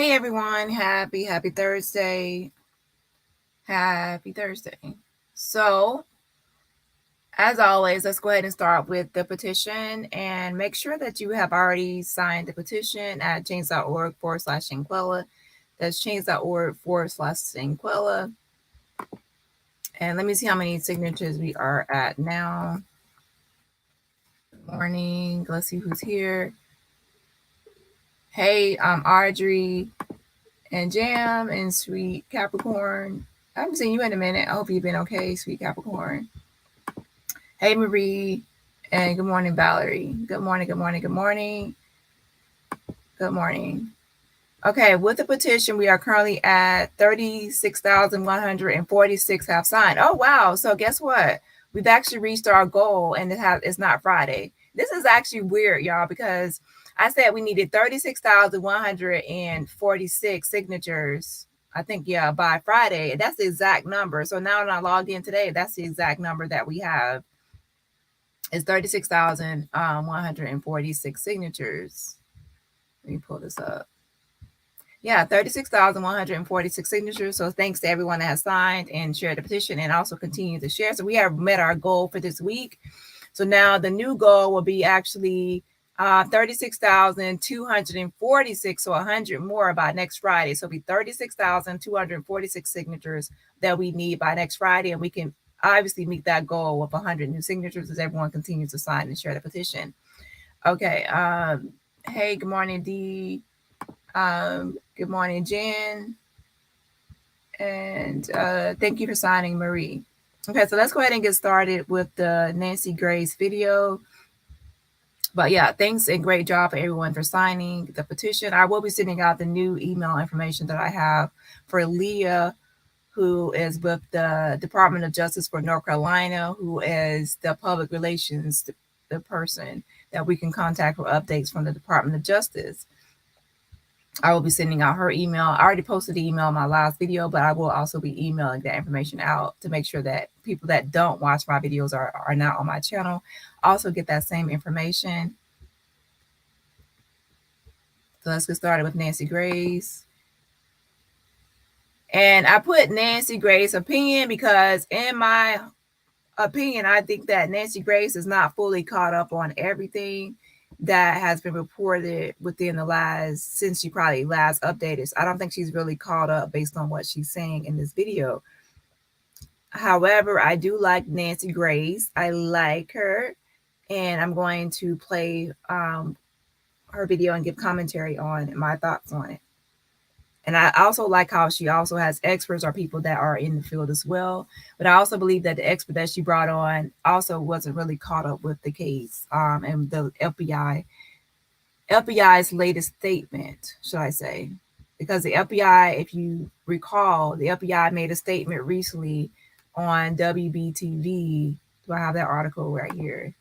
Hey everyone, happy Thursday. Happy Thursday. So, as always, let's go ahead and start with the petition and make sure that you have already signed the petition at change.org/Shanquella. That's change.org/Shanquella. And let me see how many signatures we are at now. Good morning. Let's see who's here. Hey, Audrey and Jam and Sweet Capricorn. I haven't seen you in a minute. I hope you've been okay, Sweet Capricorn. Hey, Marie. And good morning, Valerie. Good morning, good morning, good morning. Good morning. Okay, with the petition, we are currently at 36,146 have signed. Oh, wow. So guess what? We've actually reached our goal, and it's not Friday. This is actually weird, y'all, because I said we needed 36,146 signatures. I think, yeah, by Friday. That's the exact number. So now when I logged in today, that's the exact number that we have. It's 36,146 signatures. Let me pull this up. Yeah, 36,146 signatures. So thanks to everyone that has signed and shared the petition and also continue to share. So we have met our goal for this week. So now the new goal will be actually 36,246, so 100 more by next Friday. So it'll be 36,246 signatures that we need by next Friday, and we can obviously meet that goal of 100 new signatures as everyone continues to sign and share the petition. Okay. Hey, good morning, Dee. Good morning, Jen. And thank you for signing, Marie. Okay, so let's go ahead and get started with the Nancy Grace video. But yeah, thanks and great job for everyone for signing the petition. I will be sending out the new email information that I have for Leah, who is with the Department of Justice for North Carolina, who is the public relations, the person that we can contact for updates from the Department of Justice. I will be sending out her email. I already posted the email in my last video, but I will also be emailing that information out to make sure that people that don't watch my videos are not on my channel also get that same information. So let's get started with Nancy Grace. And I put Nancy Grace opinion because in my opinion, I think that Nancy Grace is not fully caught up on everything that has been reported within the last, since she probably last updated. I don't think she's really caught up based on what she's saying in this video. However, I do like Nancy Grace. I like her, and I'm going to play her video and give commentary on my thoughts on it. And I also like how she also has experts or people that are in the field as well. But I also believe that the expert that she brought on also wasn't really caught up with the case and the FBI's latest statement, should I say. Because the FBI, if you recall, the FBI made a statement recently on WBTV. Do I have that article right here?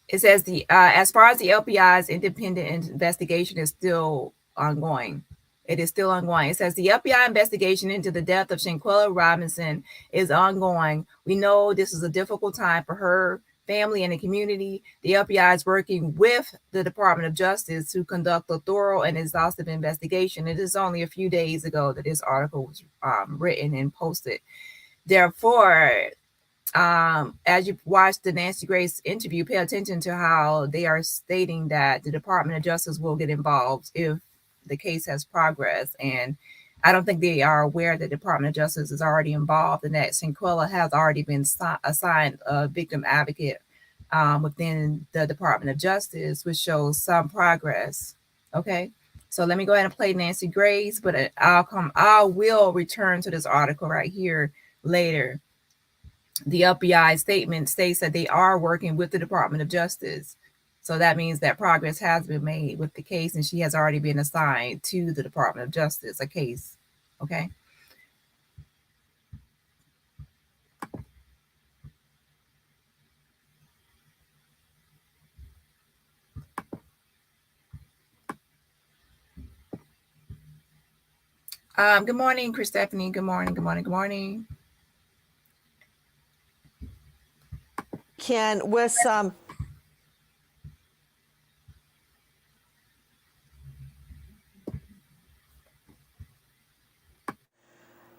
It says as far as the FBI's independent investigation is still ongoing. It is still ongoing. It says the FBI investigation into the death of Shanquella Robinson is ongoing. We know this is a difficult time for her family and the community. The FBI is working with the Department of Justice to conduct a thorough and exhaustive investigation. It is only a few days ago that this article was written and posted. Therefore, as you watch the Nancy Grace interview, pay attention to how they are stating that the Department of Justice will get involved if the case has progress. And I don't think they are aware that the Department of Justice is already involved and that Shanquella has already been assigned a victim advocate within the Department of Justice, which shows some progress. Okay. So let me go ahead and play Nancy Grace, but I will return to this article right here later. The FBI statement states that they are working with the Department of Justice. So that means that progress has been made with the case, and she has already been assigned to the Department of Justice, a case. Okay. Good morning, Chris Stephanie. Good morning, good morning, good morning. weekend with some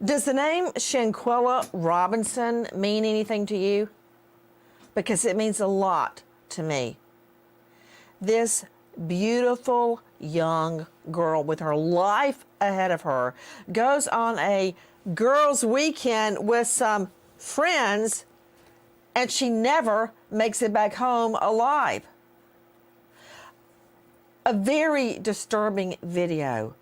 Does the name Shanquella Robinson mean anything to you? Because it means a lot to me. This beautiful young girl with her life ahead of her goes on a girls' weekend with some friends, and she never makes it back home alive. A very disturbing video.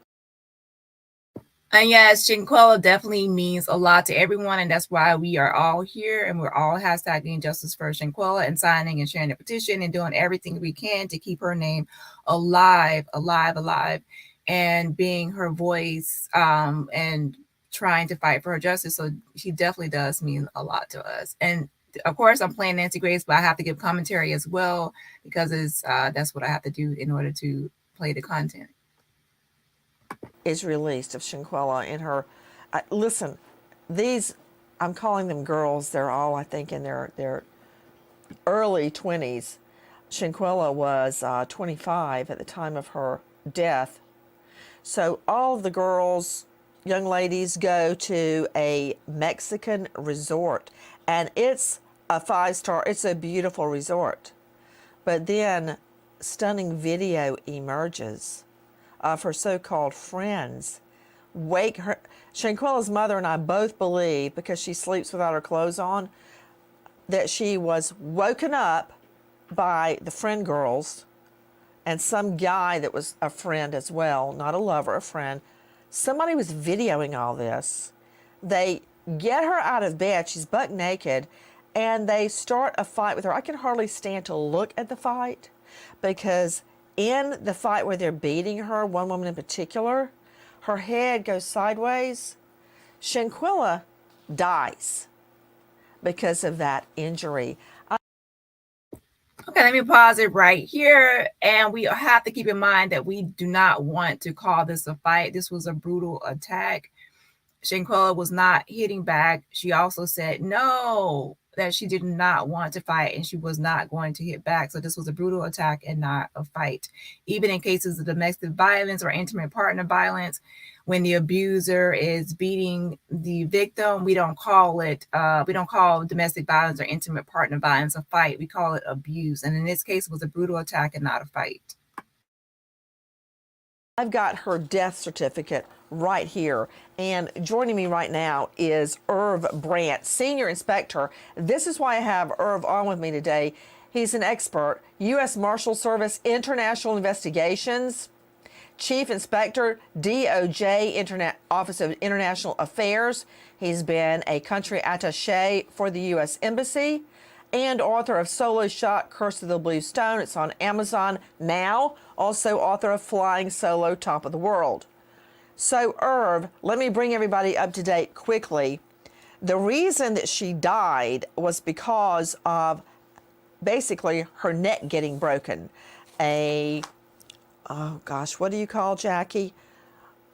And yes, Shanquella definitely means a lot to everyone, and that's why we are all here, and we're all hashtagging justice for Shanquella and signing and sharing the petition and doing everything we can to keep her name alive, and being her voice, and trying to fight for her justice. So she definitely does mean a lot to us. And of course, I'm playing Nancy Grace, but I have to give commentary as well because that's what I have to do in order to play the content. Is released of Shanquella in her. Listen, these, I'm calling them girls. They're all, I think, in their early 20s. Shanquella was 25 at the time of her death. So all of the girls, young ladies, go to a Mexican resort, and it's a 5-star. It's a beautiful resort. But then stunning video emerges of her so-called friends wake her. Shanquella's mother and I both believe, because she sleeps without her clothes on, that she was woken up by the friend girls and some guy that was a friend as well, not a lover, a friend. Somebody was videoing all this. They get her out of bed. She's buck naked, and they start a fight with her. I can hardly stand to look at the fight, because in the fight where they're beating her, one woman in particular, her head goes sideways. Shanquella dies because of that injury. Okay, let me pause it right here. And we have to keep in mind that we do not want to call this a fight. This was a brutal attack. Shanquella was not hitting back. She also said no, that she did not want to fight and she was not going to hit back. So this was a brutal attack and not a fight. Even in cases of domestic violence or intimate partner violence, when the abuser is beating the victim, we don't call domestic violence or intimate partner violence a fight. We call it abuse. And in this case, it was a brutal attack and not a fight. I've got her death certificate right here. And joining me right now is Irv Brandt, Senior Inspector. This is why I have Irv on with me today. He's an expert, U.S. Marshal Service International Investigations, Chief Inspector, DOJ Office of International Affairs. He's been a country attaché for the U.S. Embassy, and author of Solo Shot, Curse of the Blue Stone. It's on Amazon now. Also author of Flying Solo, Top of the World. So, Irv, let me bring everybody up to date quickly. The reason that she died was because of basically her neck getting broken. Oh gosh, what do you call, Jackie?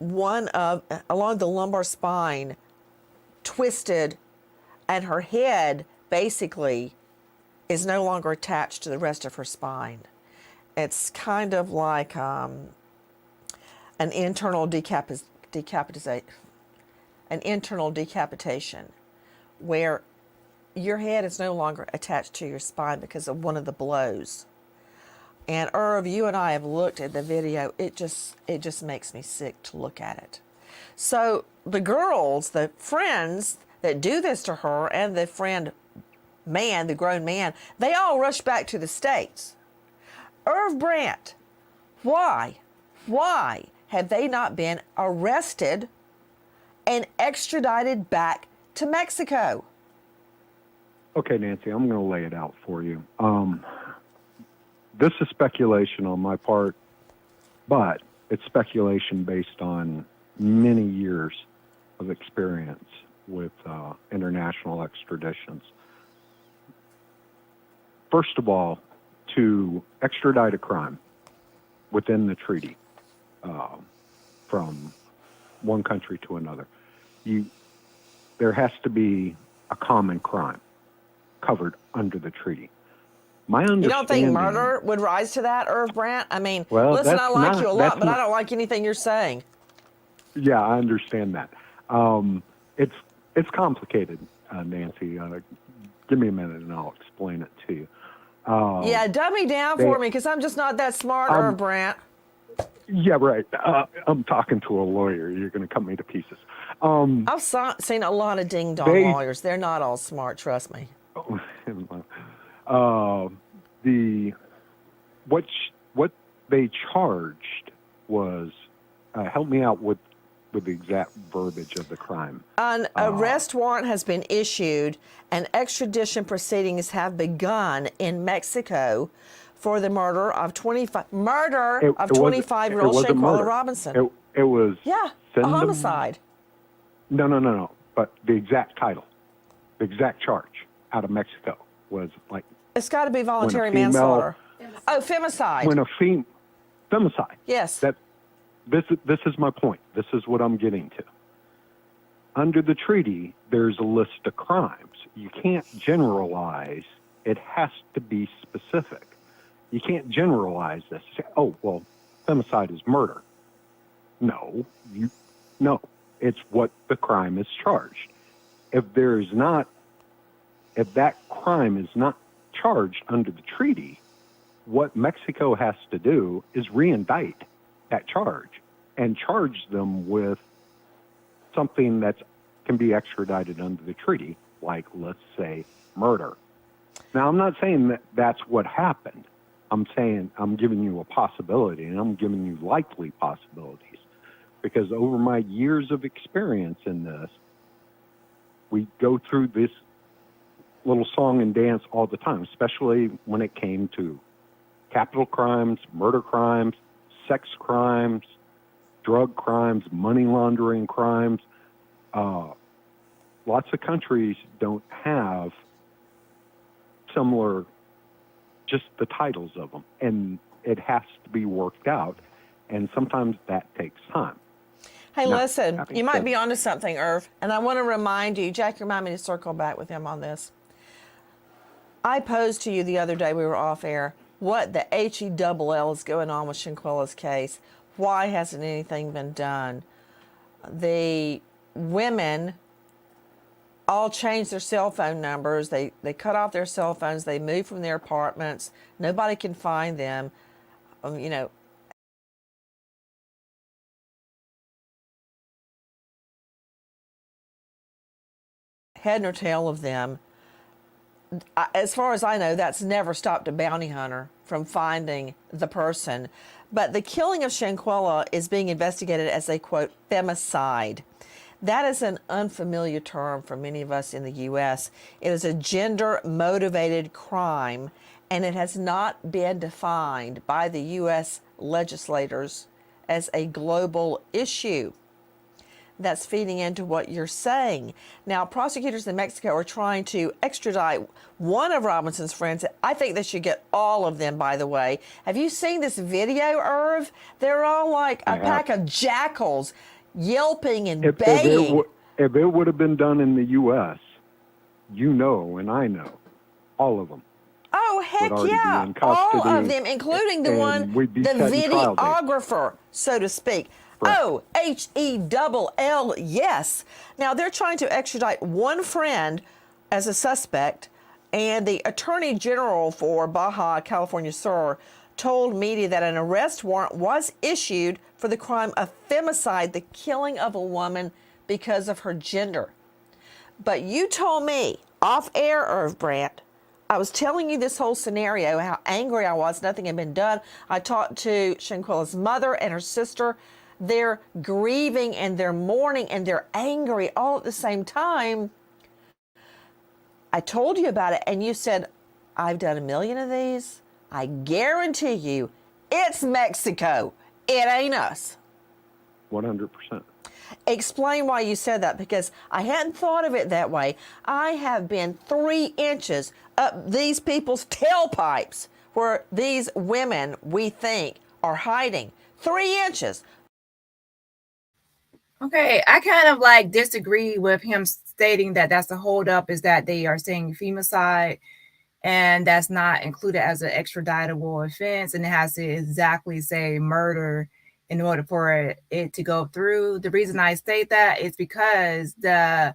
Along the lumbar spine, twisted, and her head basically is no longer attached to the rest of her spine. It's kind of like an internal decapitation, where your head is no longer attached to your spine because of one of the blows. And Irv, you and I have looked at the video. It just makes me sick to look at it. So the girls, the friends that do this to her, and the the grown man, they all rush back to the States. Irv Brandt, why have they not been arrested and extradited back to Mexico? Okay, Nancy, I'm going to lay it out for you. This is speculation on my part, but it's speculation based on many years of experience with international extraditions. First of all, to extradite a crime within the treaty from one country to another, there has to be a common crime. covered under the treaty. My You understanding. don't think murder would rise to that, Irv Brandt? I mean, Well, listen, I like you a lot, but I not. don't like anything you're saying. Yeah, I understand that. It's complicated, Nancy. Give me a minute and I'll explain it to you. Yeah, dumb me down for me, because I'm just not that smart, Irv Brandt. Yeah, right. I'm talking to a lawyer. You're going to cut me to pieces. I've seen a lot of ding-dong lawyers. They're not all smart, trust me. What they charged was, help me out with the exact verbiage of the crime. An arrest warrant has been issued and extradition proceedings have begun in Mexico for the murder of 25-year-old Shanquella Robinson. It was a homicide. No. But the exact title, the exact charge out of Mexico was like, it's got to be voluntary manslaughter. Oh, femicide. When a femicide. Yes. This is my point. This is what I'm getting to. Under the treaty, there's a list of crimes. You can't generalize. It has to be specific. You can't generalize this. Say, oh, well, femicide is murder. No. It's what the crime is charged. If that crime is not charged under the treaty, what Mexico has to do is reindict that charge and charge them with something that can be extradited under the treaty, like, let's say, murder. Now, I'm not saying that that's what happened. I'm saying I'm giving you a possibility, and I'm giving you likely possibilities, because over my years of experience in this, we go through this little song and dance all the time, especially when it came to capital crimes, murder crimes, sex crimes, drug crimes, money laundering crimes. Lots of countries don't have similar, just the titles of them, and it has to be worked out, and sometimes that takes time. Hey, listen, you might be onto something, Irv, and I want to remind you, Jack, remind me to circle back with him on this. I posed to you the other day, we were off air, what the HELL is going on with Shanquella's case. Why hasn't anything been done? The women all changed their cell phone numbers. They cut off their cell phones. They moved from their apartments. Nobody can find them. Head nor tail of them. As far as I know, that's never stopped a bounty hunter from finding the person. But the killing of Shanquella is being investigated as a, quote, femicide. That is an unfamiliar term for many of us in the U.S. It is a gender-motivated crime, and it has not been defined by the U.S. legislators as a global issue. That's feeding into what you're saying. Now, prosecutors in Mexico are trying to extradite one of Robinson's friends. I think they should get all of them, by the way. Have you seen this video, Irv? They're all like a pack of jackals yelping and baying. If it would have been done in the U.S., and I know, all of them. Oh, heck yeah. All of them, including the videographer, so to speak. Right. Oh, HELL, yes. Now, they're trying to extradite one friend as a suspect, and the Attorney General for Baja California Sur told media that an arrest warrant was issued for the crime of femicide, the killing of a woman because of her gender. But you told me, off air, Irv Brandt, I was telling you this whole scenario, how angry I was, nothing had been done. I talked to Shanquella's mother and her sister. They're grieving and they're mourning and they're angry all at the same time. I told you about it and you said, I've done 1 million of these. I guarantee you it's Mexico. It ain't us. 100%. Explain why you said that, because I hadn't thought of it that way. I have been 3 inches up these people's tailpipes where these women, we think, are hiding. 3 inches. Okay, I kind of like disagree with him stating that that's the holdup, is that they are saying femicide, and that's not included as an extraditable offense, and it has to exactly say murder in order for it to go through. The reason I state that is because the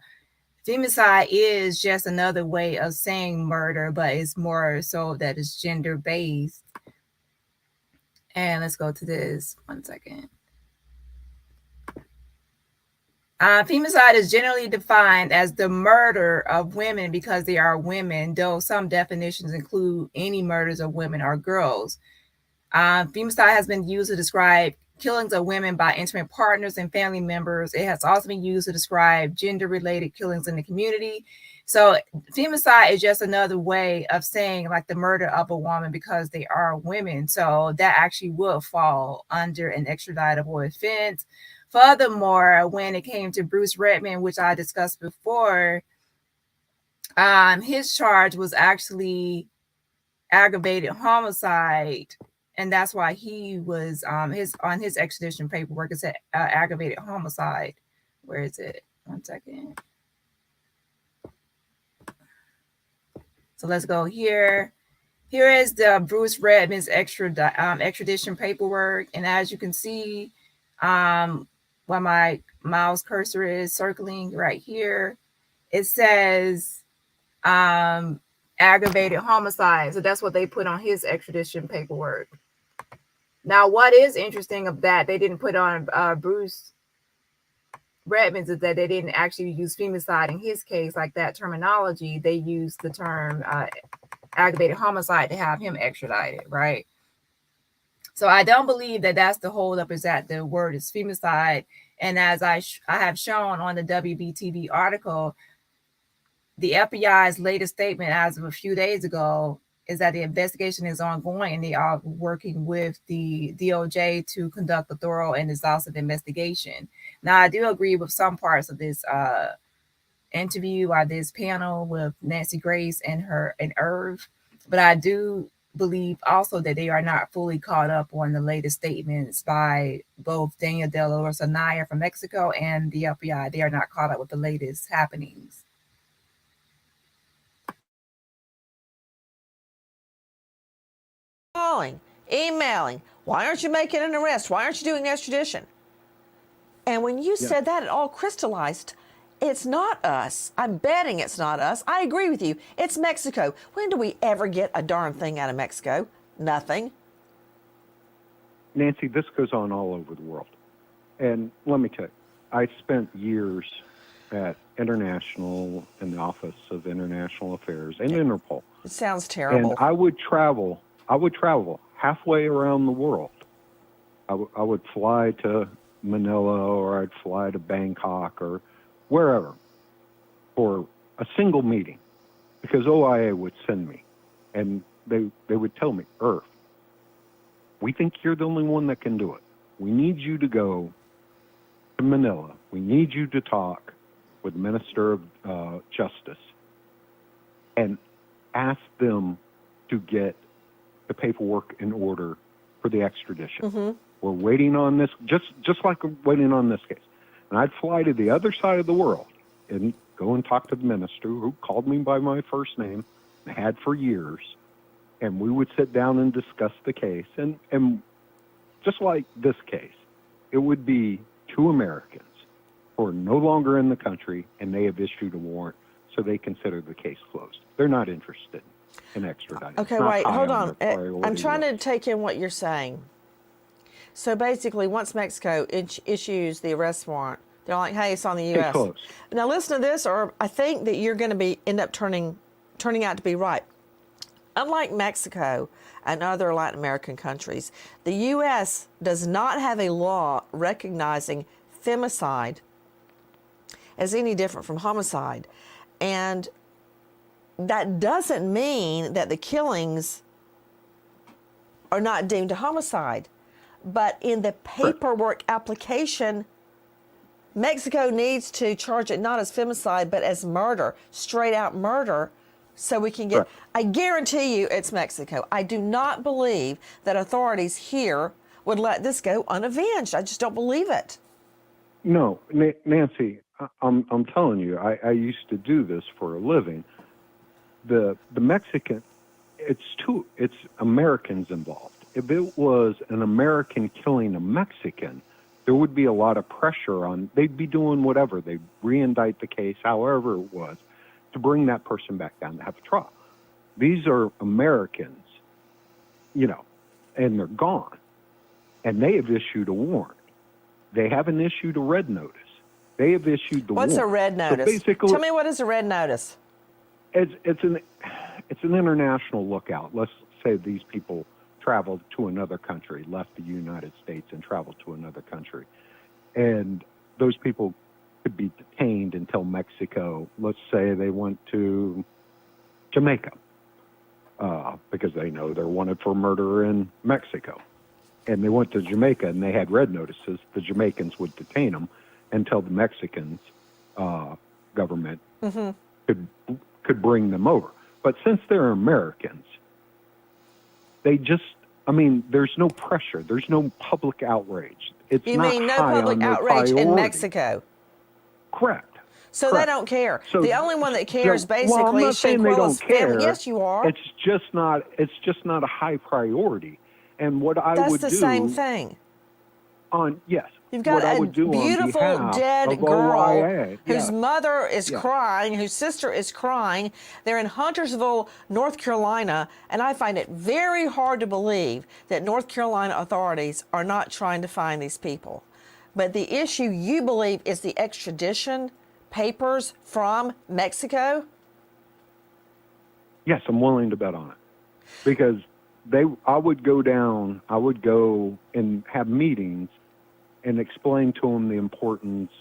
femicide is just another way of saying murder, but it's more so that it's gender based. And let's go to this 1 second. Femicide is generally defined as the murder of women because they are women, though some definitions include any murders of women or girls. Femicide has been used to describe killings of women by intimate partners and family members. It has also been used to describe gender-related killings in the community. So femicide is just another way of saying like the murder of a woman because they are women. So that actually will fall under an extraditable offense. Furthermore, when it came to Bruce Redman, which I discussed before, his charge was actually aggravated homicide, and that's why he was on his extradition paperwork. It said aggravated homicide. Where is it? 1 second. So let's go here. Here is the Bruce Redman's extradition paperwork, and as you can see, while my mouse cursor is circling right here, it says aggravated homicide. So that's what they put on his extradition paperwork. Now, what is interesting of that they didn't put on Bruce Redman's is that they didn't actually use femicide in his case, like that terminology. They used the term aggravated homicide to have him extradited, right? So I don't believe that that's the holdup, is that the word is femicide. And as I have shown on the WBTV article, the FBI's latest statement as of a few days ago is that the investigation is ongoing and they are working with the DOJ to conduct a thorough and exhaustive investigation. Now, I do agree with some parts of this interview or this panel with Nancy Grace and Irv, but I do believe also that they are not fully caught up on the latest statements by both Daniel De La Rosa Naya from Mexico and the FBI. They are not caught up with the latest happenings. Calling, emailing. Why aren't you making an arrest? Why aren't you doing extradition? And when you said that, it all crystallized. It's not us. I'm betting it's not us. I agree with you. It's Mexico. When do we ever get a darn thing out of Mexico? Nothing. Nancy, this goes on all over the world. And let me tell you, I spent years at International, in the Office of International Affairs, and Interpol. It sounds terrible. And I would travel halfway around the world. I would fly to Manila, or I'd fly to Bangkok, or wherever, for a single meeting, because OIA would send me, and they would tell me, Irv, we think you're the only one that can do it. We need you to go to Manila. We need you to talk with the Minister of Justice and ask them to get the paperwork in order for the extradition. Mm-hmm. We're waiting on this, just like we're waiting on this case. And I'd fly to the other side of the world and go and talk to the minister, who called me by my first name and had for years. And we would sit down and discuss the case. And just like this case, it would be two Americans who are no longer in the country, and they have issued a warrant, so they consider the case closed. They're not interested in extraditing. Okay, wait, hold on. I'm trying to take in what you're saying. So basically, once Mexico issues the arrest warrant, they're like, hey, it's on the U.S. Now listen to this, or I think that you're going to end up turning out to be right. Unlike Mexico and other Latin American countries, the U.S. does not have a law recognizing femicide as any different from homicide. And that doesn't mean that the killings are not deemed a homicide. But in the paperwork application, Mexico needs to charge it not as femicide, but as murder, straight out murder, so we can get, I guarantee you it's Mexico. I do not believe that authorities here would let this go unavenged. I just don't believe it. No, Nancy, I'm telling you, I used to do this for a living. The Mexican, it's Americans involved. If it was an American killing a Mexican, there would be a lot of pressure on. They'd be doing whatever. They'd reindict the case, however it was, to bring that person back down to have a trial. These are Americans, you know, and they're gone, and they have issued a warrant. They haven't issued a red notice. They have issued the What's warrant. a red notice? So basically, tell me, what is a red notice? it's an international lookout. Let's say these people traveled to another country, left the United States and traveled to another country, and those people could be detained until Mexico. Let's say they went to Jamaica because they know they're wanted for murder in Mexico, and they went to Jamaica and they had red notices. The Jamaicans would detain them until the Mexicans government could bring them over. But since they're Americans, they just, I mean, there's no pressure. There's no public outrage. It's You not mean no high public on their outrage in priority. Mexico? Correct. So Correct. they don't care. So, the only one that cares, well, I'm basically, not is saying they Shanquella's don't care. family. Yes, you are. It's just not a high priority. And what I That's would the do same thing. yes. You've got what I a would do beautiful on behalf dead of girl OIA, whose mother is Yeah. crying, whose sister is crying. They're in Huntersville, North Carolina, and I find it very hard to believe that North Carolina authorities are not trying to find these people. But the issue, you believe, is the extradition papers from Mexico? Yes, I'm willing to bet on it. Because I would go and have meetings and explain to them the importance,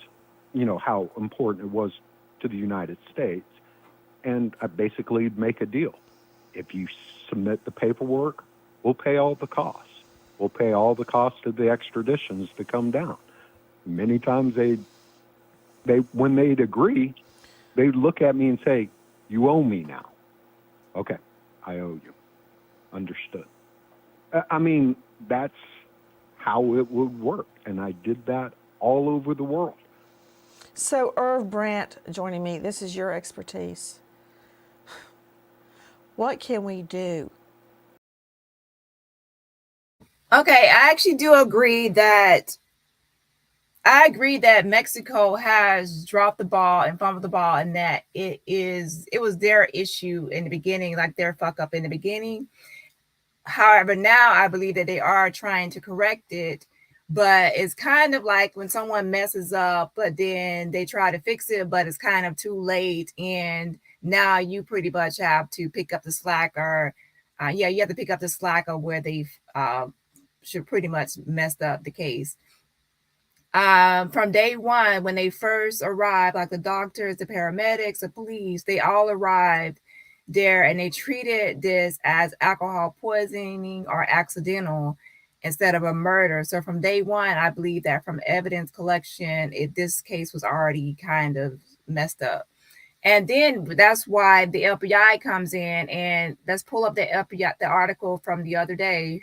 how important it was to the United States. And I basically make a deal. If you submit the paperwork, we'll pay all the costs. We'll pay all the costs of the extraditions to come down. Many times when they'd agree, they'd look at me and say, "You owe me now." Okay, I owe you. Understood. I mean, that's how it would work. And I did that all over the world. So, Irv Brandt joining me, this is your expertise. What can we do? Okay, I actually do agree that Mexico has dropped the ball and fumbled the ball, and that it was their issue in the beginning, like their fuck up in the beginning. However, now I believe that they are trying to correct it, but it's kind of like when someone messes up, but then they try to fix it, but it's kind of too late, and now you pretty much have to pick up the slack, or you have to pick up the slack of where they've should pretty much messed up the case. From day one, when they first arrived, like the doctors, the paramedics, the police, they all arrived there and they treated this as alcohol poisoning or accidental instead of a murder. So from day one, I believe that from evidence collection, this case was already kind of messed up. And then that's why the FBI comes in, and let's pull up the FBI, the article from the other day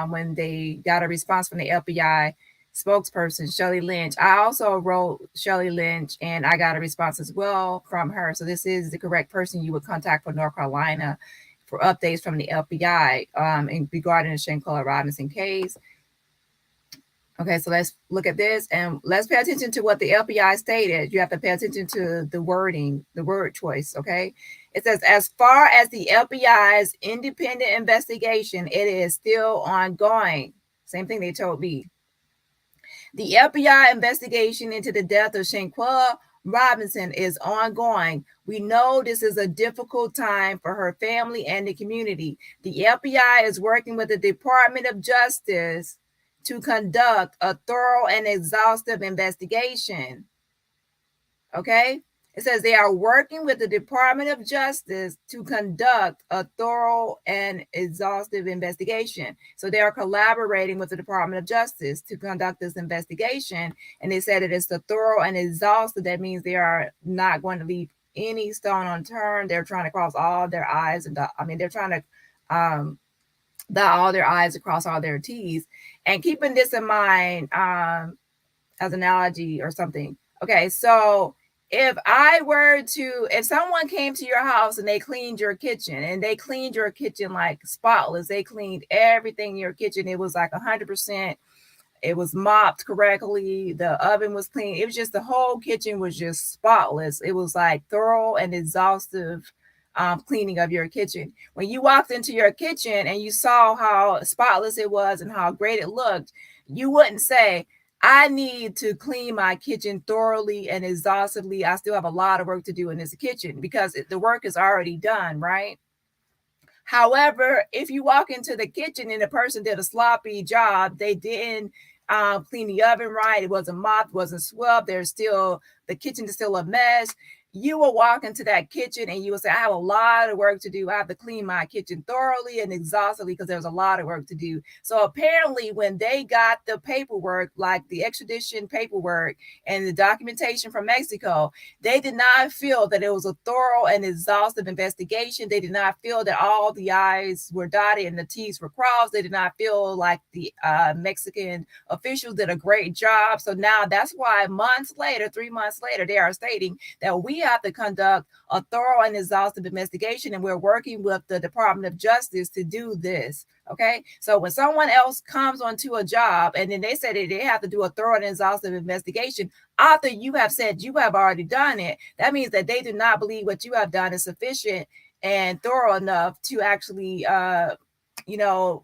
when they got a response from the FBI spokesperson, Shelley Lynch. I also wrote Shelley Lynch, and I got a response as well from her. So this is the correct person you would contact for North Carolina for updates from the FBI regarding the Shanquella Robinson case. Okay, so let's look at this and let's pay attention to what the FBI stated. You have to pay attention to the wording, the word choice, okay? It says, as far as the FBI's independent investigation, it is still ongoing. Same thing they told me. The FBI investigation into the death of Shanquella Robinson is ongoing. We know this is a difficult time for her family and the community. The FBI is working with the Department of Justice to conduct a thorough and exhaustive investigation. Okay? It says they are working with the Department of Justice to conduct a thorough and exhaustive investigation. So they are collaborating with the Department of Justice to conduct this investigation. And they said it is the thorough and exhaustive. That means they are not going to leave any stone unturned. They're trying to cross all their I's and they're trying to dot all their I's across all their T's. And keeping this in mind as an analogy or something. Okay, so if someone came to your house and they cleaned your kitchen and they cleaned your kitchen like spotless, they cleaned everything in your kitchen, it was like 100%, it was mopped correctly, the oven was clean, it was just the whole kitchen was just spotless, it was like thorough and exhaustive cleaning of your kitchen. When you walked into your kitchen and you saw how spotless it was and how great it looked, you wouldn't say, I need to clean my kitchen thoroughly and exhaustively. I still have a lot of work to do in this kitchen, because the work is already done, right? However, if you walk into the kitchen and the person did a sloppy job, they didn't clean the oven right, it wasn't mopped, wasn't swept, the kitchen is still a mess. You will walk into that kitchen and you will say, I have a lot of work to do. I have to clean my kitchen thoroughly and exhaustively because there's a lot of work to do. So apparently, when they got the paperwork, like the extradition paperwork and the documentation from Mexico, they did not feel that it was a thorough and exhaustive investigation. They did not feel that all the I's were dotted and the T's were crossed. They did not feel like the Mexican officials did a great job. So now that's why 3 months later, they are stating that we have to conduct a thorough and exhaustive investigation, and we're working with the Department of Justice to do this. Okay, so when someone else comes onto a job and then they say that they have to do a thorough and exhaustive investigation after you have said you have already done it, that means that they do not believe what you have done is sufficient and thorough enough to actually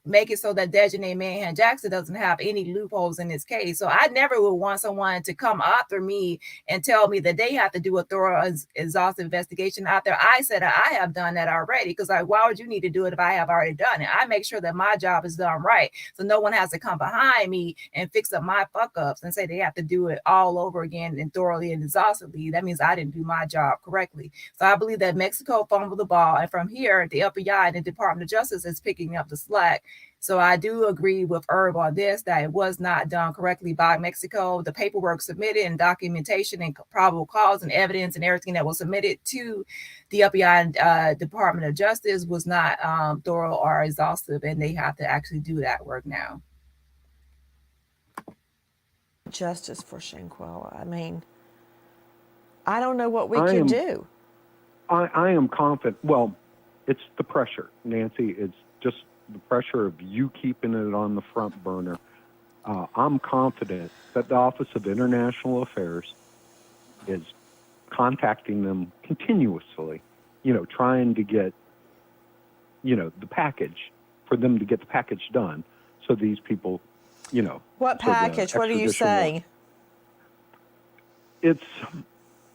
make it so that Dejanay Manhan Jackson doesn't have any loopholes in this case. So I never would want someone to come after me and tell me that they have to do a thorough, exhaustive investigation after I said I have done that already. Because why would you need to do it if I have already done it? I make sure that my job is done right, so no one has to come behind me and fix up my fuck ups and say they have to do it all over again and thoroughly and exhaustively. That means I didn't do my job correctly. So I believe that Mexico fumbled the ball, and from here, the FBI and the Department of Justice is picking up the slack. So I do agree with Herb on this, that it was not done correctly by Mexico. The paperwork submitted and documentation and probable cause and evidence and everything that was submitted to the FBI and Department of Justice was not thorough or exhaustive, and they have to actually do that work now. Justice for Shanquella. I mean, I don't know what we can do. I am confident. Well, it's the pressure, Nancy. It's just the pressure of you keeping it on the front burner. I'm confident that the Office of International Affairs is contacting them continuously, trying to get, the package, for them to get the package done. So these people, What package? What are you saying? It's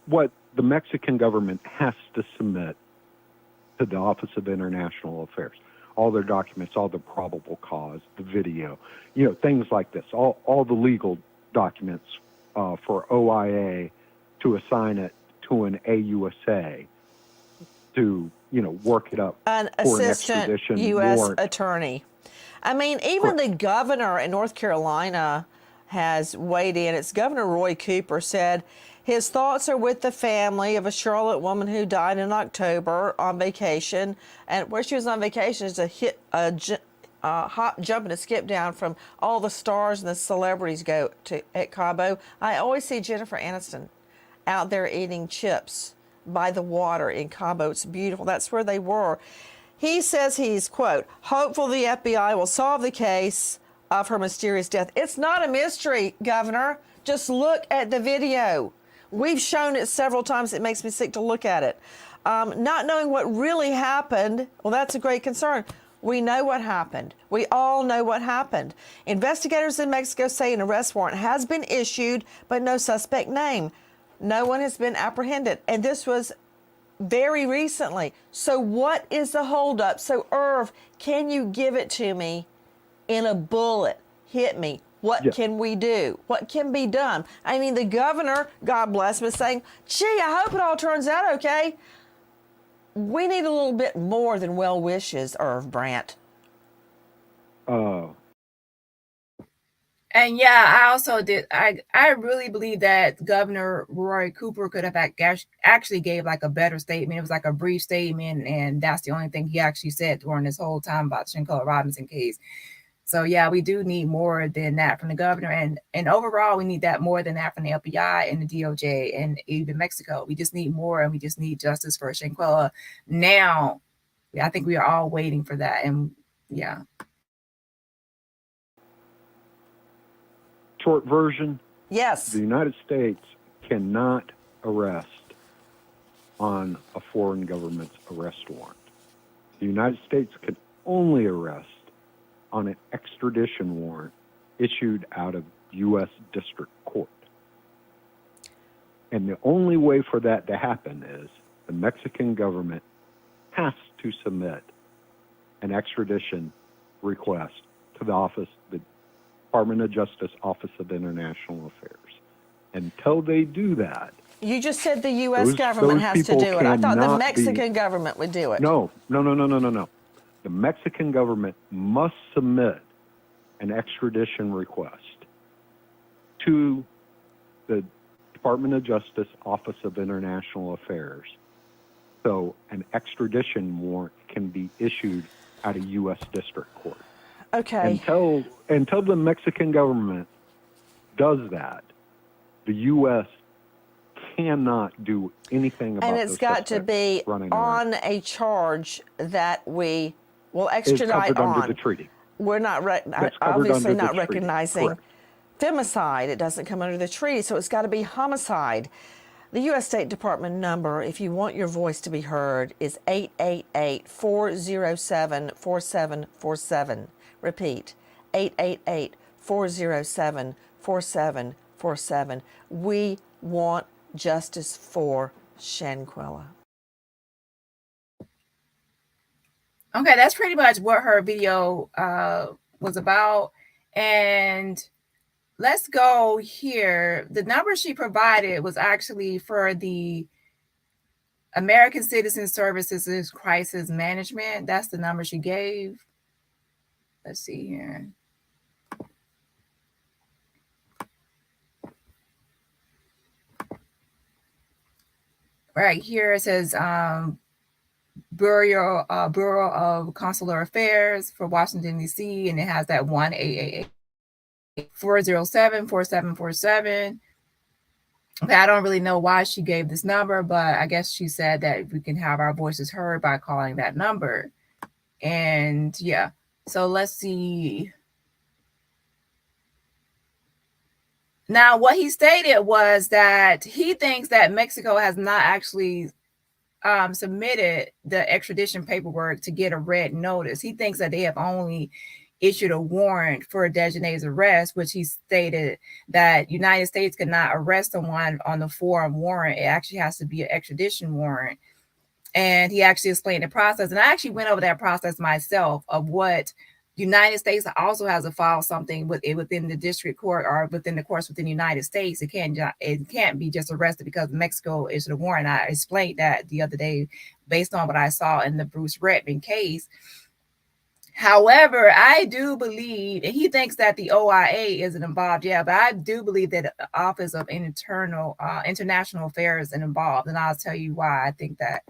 what the Mexican government has to submit to the Office of International Affairs. All their documents, all the probable cause, the video, things like this, all the legal documents for OIA to assign it to an AUSA to, work it up an for assistant an extradition U.S. warrant. attorney. I mean, even the governor in North Carolina has weighed in. It's Governor Roy Cooper said his thoughts are with the family of a Charlotte woman who died in October on vacation. And where she was on vacation is a hop, jump, and a skip down from all the stars and the celebrities go to at Cabo. I always see Jennifer Aniston out there eating chips by the water in Cabo. It's beautiful. That's where they were. He says he's, quote, hopeful the FBI will solve the case of her mysterious death. It's not a mystery, Governor. Just look at the video. We've shown it several times. It makes me sick to look at it. Not knowing what really happened, well, that's a great concern. We know what happened. We all know what happened. Investigators in Mexico say an arrest warrant has been issued, but no suspect named. No one has been apprehended. And this was very recently. So what is the holdup? So, Irv, can you give it to me in a bullet? Hit me. What can we do? What can be done? I mean, the governor, God bless him, is saying, gee, I hope it all turns out okay. We need a little bit more than well wishes, Irv Brandt. And yeah, I also did. I really believe that Governor Roy Cooper could have actually gave like a better statement. It was like a brief statement, and that's the only thing he actually said during this whole time about the Shanquella Robinson case. So yeah, we do need more than that from the governor, and overall, we need that more than that from the FBI and the DOJ and even Mexico. We just need more, and we just need justice for Shanquella now. I think we are all waiting for that, and yeah. Short version: Yes. the United States cannot arrest on a foreign government's arrest warrant. The United States can only arrest on an extradition warrant issued out of U.S. District Court. And the only way for that to happen is the Mexican government has to submit an extradition request to the Department of Justice Office of International Affairs. Until they do that, You just said the U.S. government has to do it. I thought the Mexican government would do it. No. The Mexican government must submit an extradition request to the Department of Justice Office of International Affairs so an extradition warrant can be issued out of U.S. District Court. Okay. Until the Mexican government does that, the U.S. cannot do anything about it. And it's got to be on a charge that we will extradite on. Under the treaty. We're not obviously not recognizing femicide. It doesn't come under the treaty, so it's got to be homicide. The U.S. State Department number, if you want your voice to be heard, is 888-407-4747. Repeat, 888-407-4747. We want justice for Shanquella. Okay, that's pretty much what her video was about. And let's go here. The number she provided was actually for the American Citizen Services Crisis Management. That's the number she gave. Let's see here. Right here it says Bureau of Consular Affairs for Washington, D.C., and it has that 1-888-407-4747. Okay, I don't really know why she gave this number, but I guess she said that we can have our voices heard by calling that number. And yeah, so let's see. Now, what he stated was that he thinks that Mexico has not actually submitted the extradition paperwork to get a red notice. He thinks that they have only issued a warrant for Dejanay's arrest, which he stated that United States cannot arrest someone on the foreign warrant. It actually has to be an extradition warrant. And he actually explained the process. And I actually went over that process myself of what United States also has to file something within the district court or within the courts within the United States. It can't be just arrested because Mexico issued a warrant. I explained that the other day based on what I saw in the Bruce Redmond case. However, I do believe, and he thinks that the OIA isn't involved. Yeah, but I do believe that the Office of International Affairs is involved, and I'll tell you why I think that.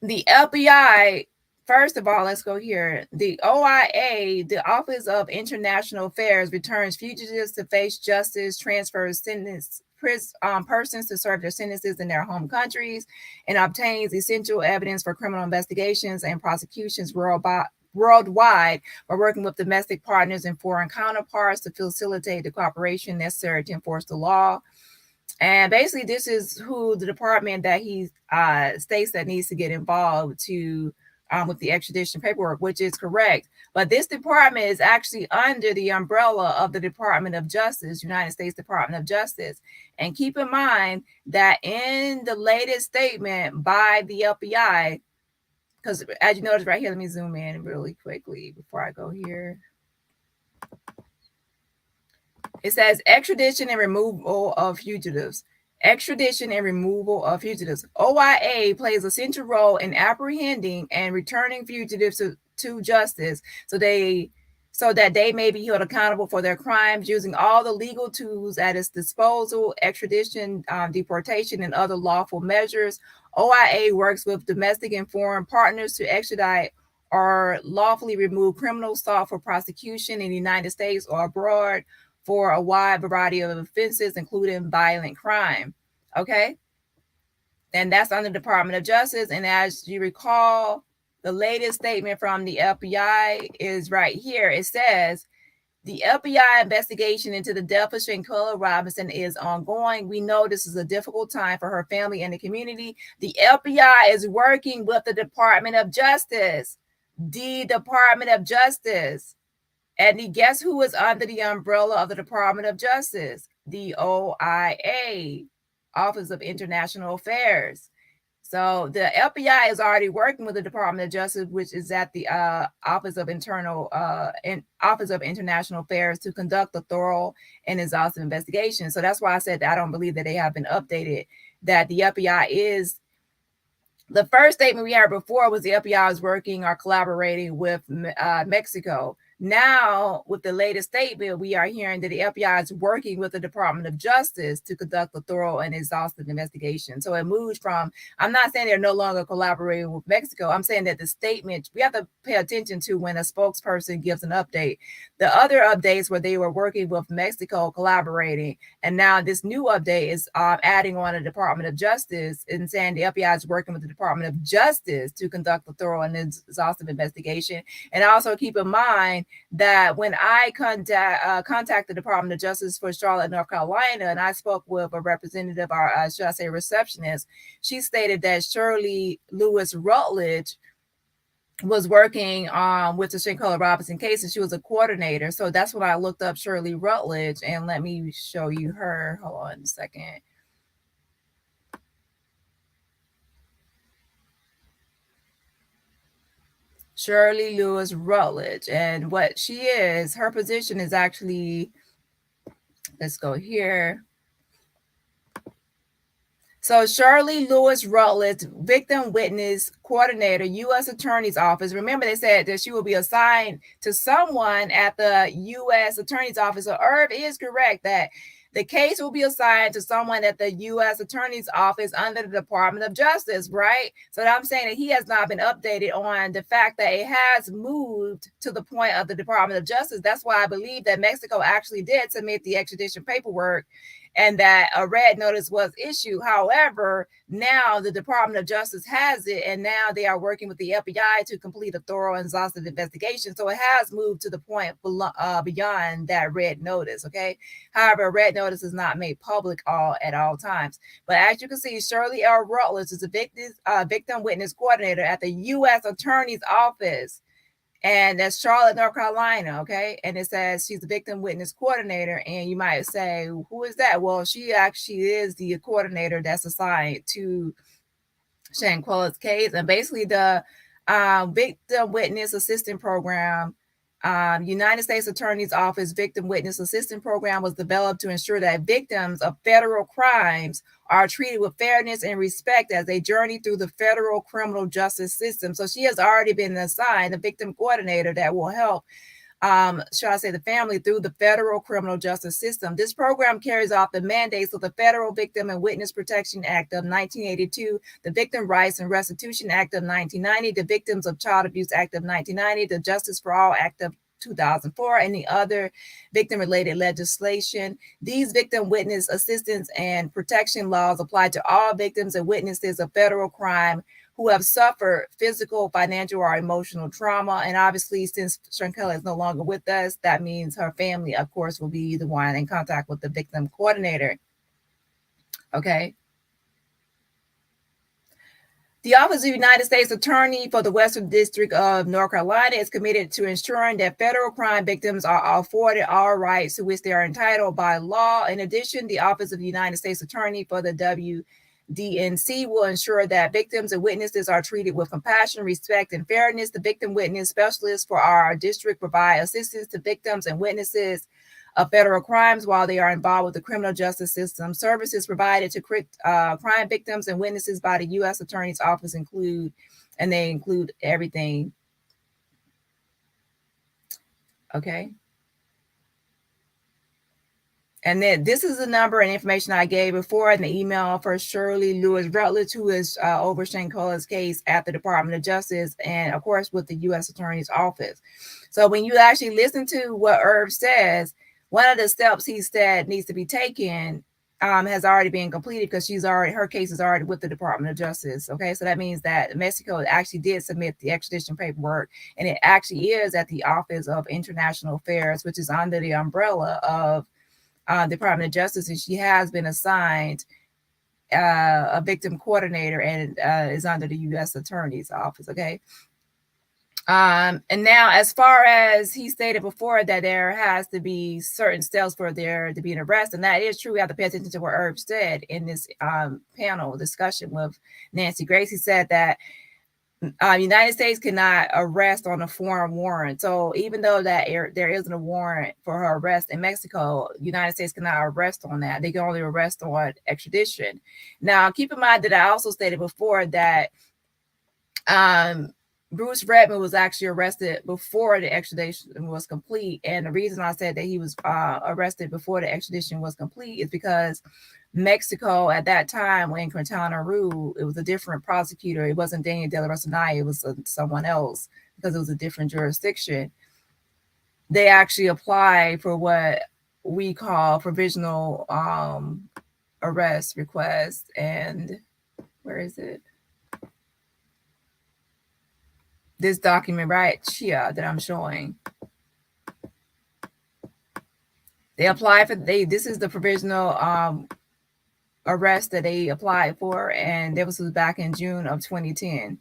The FBI. First of all, let's go here. The OIA, the Office of International Affairs, returns fugitives to face justice, transfers persons to serve their sentences in their home countries, and obtains essential evidence for criminal investigations and prosecutions worldwide by working with domestic partners and foreign counterparts to facilitate the cooperation necessary to enforce the law. And basically, this is who the department that he states that needs to get involved to with the extradition paperwork, which is correct. But this department is actually under the umbrella of the Department of Justice, United States Department of Justice. And keep in mind that in the latest statement by the FBI, because as you notice right here, let me zoom in really quickly before I go here. It says extradition and removal of fugitives. Extradition and removal of fugitives. OIA plays a central role in apprehending and returning fugitives to justice so that they may be held accountable for their crimes using all the legal tools at its disposal, extradition, deportation, and other lawful measures. OIA works with domestic and foreign partners to extradite or lawfully remove criminals sought for prosecution in the United States or abroad for a wide variety of offenses, including violent crime. Okay. And that's under the Department of Justice. And as you recall, the latest statement from the FBI is right here. It says, the FBI investigation into the death of Shanquella Robinson is ongoing. We know this is a difficult time for her family and the community. The FBI is working with the Department of Justice. The Department of Justice. And guess who is under the umbrella of the Department of Justice? The OIA, Office of International Affairs. So the FBI is already working with the Department of Justice, which is at the Office of International Office of International Affairs, to conduct a thorough and exhaustive investigation. So that's why I said that I don't believe that they have been updated. That the FBI is. The first statement we heard before was the FBI is working or collaborating with Mexico. Now, with the latest statement, we are hearing that the FBI is working with the Department of Justice to conduct a thorough and exhaustive investigation. So it moves from, I'm not saying they're no longer collaborating with Mexico. I'm saying that the statement, we have to pay attention to when a spokesperson gives an update. The other updates where they were working with Mexico, collaborating, and now this new update is adding on the Department of Justice and saying the FBI is working with the Department of Justice to conduct a thorough and exhaustive investigation. And also keep in mind that when I contact the Department of Justice for Charlotte, North Carolina, and I spoke with a representative, or should I say receptionist, she stated that Shirley Lewis Rutledge was working with the Shanquella Robinson case, and she was a coordinator. So that's when I looked up Shirley Rutledge, and let me show you her. Hold on a second. Shirley Lewis Rutledge. And what she is, her position is actually, let's go here. So Shirley Lewis Rutledge, victim witness coordinator, U.S. Attorney's Office. Remember, they said that she will be assigned to someone at the U.S. Attorney's Office. So Irv is correct that the case will be assigned to someone at the U.S. Attorney's Office under the Department of Justice, right? So I'm saying that he has not been updated on the fact that it has moved to the point of the Department of Justice. That's why I believe that Mexico actually did submit the extradition paperwork and that a red notice was issued. However, now the Department of Justice has it, and now they are working with the FBI to complete a thorough and exhaustive investigation. So it has moved to the point beyond that red notice, okay? However, a red notice is not made public at all times. But as you can see, Shirley L. Rutledge is a victim witness coordinator at the U.S. Attorney's Office. And that's Charlotte, North Carolina, okay? And it says she's a victim witness coordinator. And you might say, who is that? Well, she actually is the coordinator that's assigned to Shanquella's case. And basically the victim witness assistant program, United States Attorney's Office Victim Witness Assistance Program was developed to ensure that victims of federal crimes are treated with fairness and respect as they journey through the federal criminal justice system. So she has already been assigned a victim coordinator that will help, shall I say, the family through the federal criminal justice system. This program carries out the mandates of the Federal Victim and Witness Protection Act of 1982, the Victim Rights and Restitution Act of 1990, the Victims of Child Abuse Act of 1990, the Justice for All Act of 2004, and the other victim-related legislation. These victim witness assistance and protection laws apply to all victims and witnesses of federal crime who have suffered physical, financial, or emotional trauma. And obviously, since Shanquella is no longer with us, that means her family, of course, will be the one in contact with the victim coordinator. Okay. The Office of the United States Attorney for the Western District of North Carolina is committed to ensuring that federal crime victims are afforded all rights to which they are entitled by law. In addition, the Office of the United States Attorney for the WDNC will ensure that victims and witnesses are treated with compassion, respect, and fairness. The victim witness specialists for our district provide assistance to victims and witnesses of federal crimes while they are involved with the criminal justice system. Services provided to crime victims and witnesses by the U.S. Attorney's Office include everything. Okay. And then this is the number and information I gave before in the email for Shirley Lewis Rutledge, who is over Shanquella's case at the Department of Justice and, of course, with the U.S. Attorney's Office. So when you actually listen to what Irv says, one of the steps he said needs to be taken has already been completed because her case is already with the Department of Justice. Okay, so that means that Mexico actually did submit the extradition paperwork, and it actually is at the Office of International Affairs, which is under the umbrella of Department of Justice, and she has been assigned a victim coordinator and is under the U.S. Attorney's Office. Okay. And now, as far as he stated before that there has to be certain steps for there to be an arrest, and that is true. We have to pay attention to what Herb said in this panel discussion with Nancy Grace. He said that United States cannot arrest on a foreign warrant. So even though that there isn't a warrant for her arrest in Mexico, United States cannot arrest on that. They can only arrest on extradition. Now, keep in mind that I also stated before that Bruce Redmond was actually arrested before the extradition was complete. And the reason I said that he was arrested before the extradition was complete is because Mexico at that time, when Quintana ruled, it was a different prosecutor. It wasn't Daniel de la Rosanaya, it was someone else because it was a different jurisdiction. They actually applied for what we call provisional arrest request. And where is it? This document right here that I'm showing. They applied for this is the provisional arrest that they applied for, and this was back in June of 2010.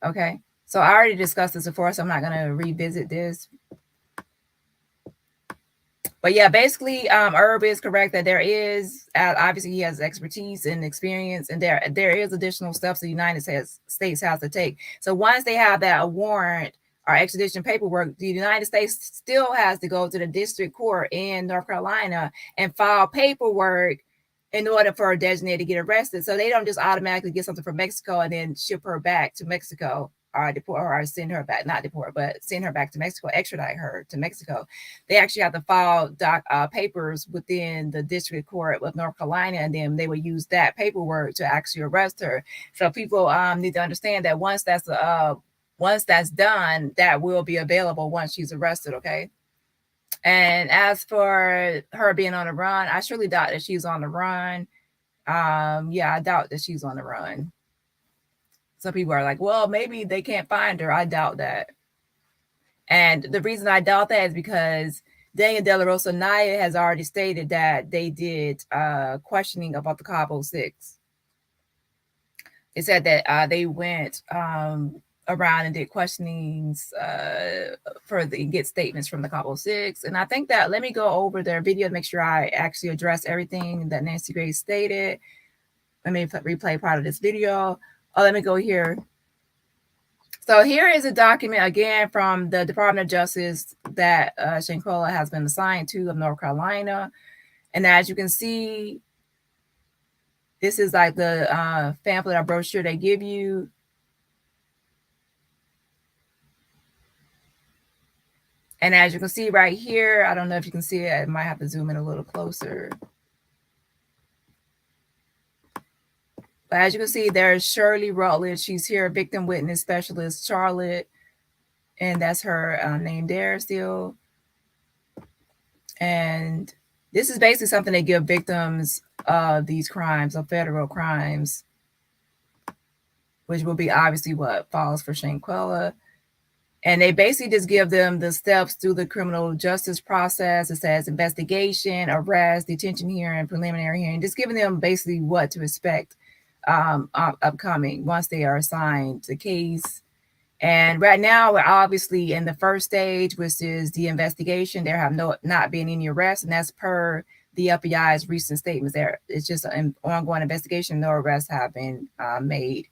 Okay, so I already discussed this before, so I'm not going to revisit this. But yeah, basically, Herb is correct that there is, obviously he has expertise and experience, and there is additional steps the United States has to take. So once they have that warrant or extradition paperwork, the United States still has to go to the district court in North Carolina and file paperwork in order for a designated to get arrested. So they don't just automatically get something from Mexico and then ship her back to Mexico or deport her or send her back, not deport, but send her back to Mexico, extradite her to Mexico. They actually have to file papers within the district court of North Carolina, and then they will use that paperwork to actually arrest her. So people need to understand that once that's done, that will be available once she's arrested, okay? And as for her being on the run, I surely doubt that she's on the run. Yeah, I doubt that she's on the run. Some people are like, well, maybe they can't find her. I doubt that. And the reason I doubt that is because Daniel de la Rosanaya has already stated that they did questioning about the Cabo 6. It said that they went around and did questionings get statements from the Cabo 6. And I think that, let me go over their video to make sure I actually address everything that Nancy Grace stated. Let me replay part of this video. Oh, let me go here. So here is a document again from the Department of Justice that Shanquella has been assigned to of North Carolina. And as you can see, this is like the pamphlet or brochure they give you. And as you can see right here, I don't know if you can see it. I might have to zoom in a little closer. But as you can see, there's Shirley Rutledge. She's here, victim witness specialist, Charlotte. And that's her name there still. And this is basically something they give victims of these crimes, of federal crimes, which will be obviously what falls for Shanquella. And they basically just give them the steps through the criminal justice process. It says investigation, arrest, detention hearing, preliminary hearing, just giving them basically what to expect upcoming once they are assigned the case. And right now we're obviously in the first stage, which is the investigation. There have not been any arrests, and that's per the FBI's recent statements. There, it's just an ongoing investigation. No arrests have been made.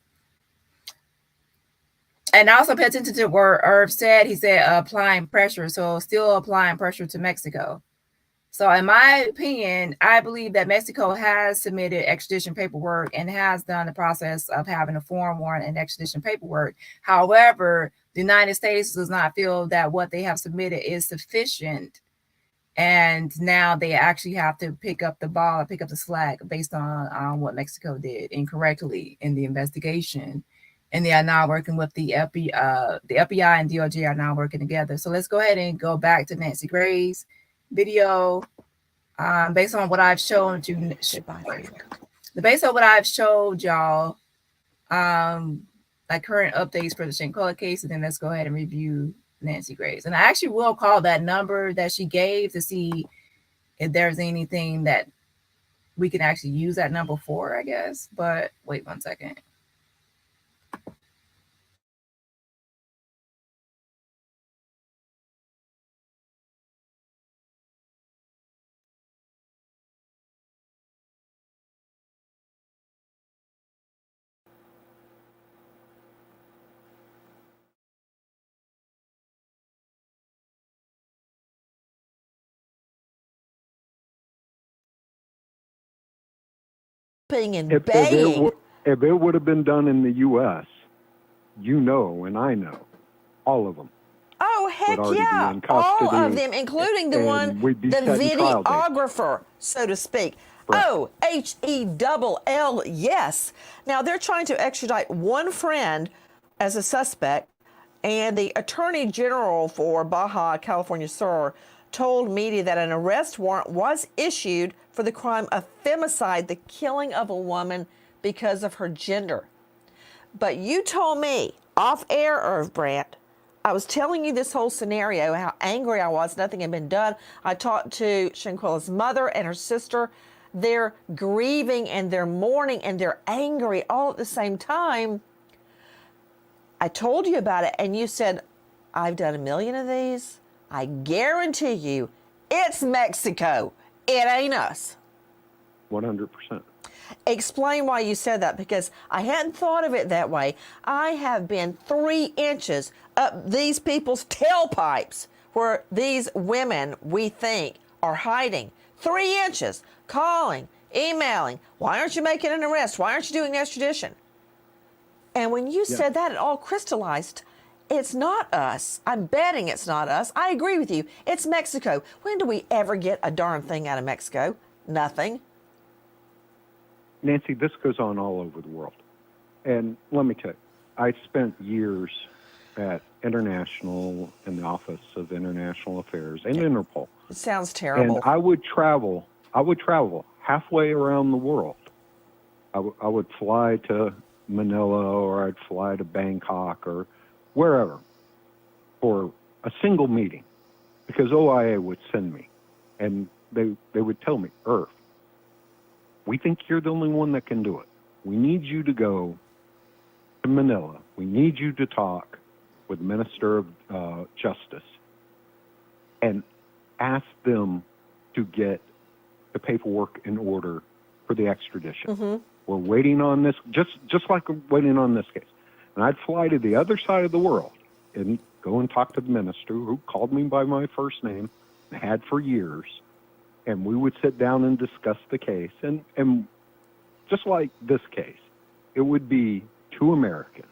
And also pay attention to what Irv said. He said applying pressure, so still applying pressure to Mexico. So in my opinion, I believe that Mexico has submitted extradition paperwork and has done the process of having a foreign warrant and extradition paperwork. However, the United States does not feel that what they have submitted is sufficient. And now they actually have to pick up the ball, pick up the slack based on what Mexico did incorrectly in the investigation. And they are now working with the FBI and DOJ are now working together. So let's go ahead and go back to Nancy Grace's video. Based on what I've shown you, based on what I've showed y'all, like current updates for the Shanquella case, and then let's go ahead and review Nancy Grace. And I actually will call that number that she gave to see if there's anything that we can actually use that number for, I guess. But wait 1 second. In If baying. if it would have been done in the U.S., you know, and I know, all of them. Oh, heck already be yeah. in All custody, of them, including the and one, we'd be the setting trial dates. videographer, so to speak. Right. Oh, HELL, yes. Now, they're trying to extradite one friend as a suspect, and the Attorney General for Baja California Sur told media that an arrest warrant was issued for the crime of femicide, the killing of a woman because of her gender. But you told me off air, Irv Brandt, I was telling you this whole scenario, how angry I was, nothing had been done. I talked to Shanquella's mother and her sister. They're grieving and they're mourning and they're angry all at the same time. I told you about it and you said, I've done a million of these. I guarantee you it's Mexico. It ain't us. 100%. Explain why you said that, because I hadn't thought of it that way. I have been 3 inches up these people's tailpipes where these women, we think, are hiding. 3 inches, calling, emailing. Why aren't you making an arrest? Why aren't you doing extradition? And when you said that, it all crystallized. It's not us. I'm betting it's not us. I agree with you. It's Mexico. When do we ever get a darn thing out of Mexico? Nothing. Nancy, this goes on all over the world. And let me tell you, I spent years at International, in the Office of International Affairs, and Interpol. It sounds terrible. And I would travel halfway around the world. I would fly to Manila, or I'd fly to Bangkok or wherever for a single meeting, because OIA would send me, and they would tell me, Irv, we think you're the only one that can do it. We need you to go to Manila. We need you to talk with the Minister of Justice and ask them to get the paperwork in order for the extradition. Mm-hmm. We're waiting on this, just like we're waiting on this case. And I'd fly to the other side of the world and go and talk to the minister, who called me by my first name and had for years. And we would sit down and discuss the case. And just like this case, it would be 2 Americans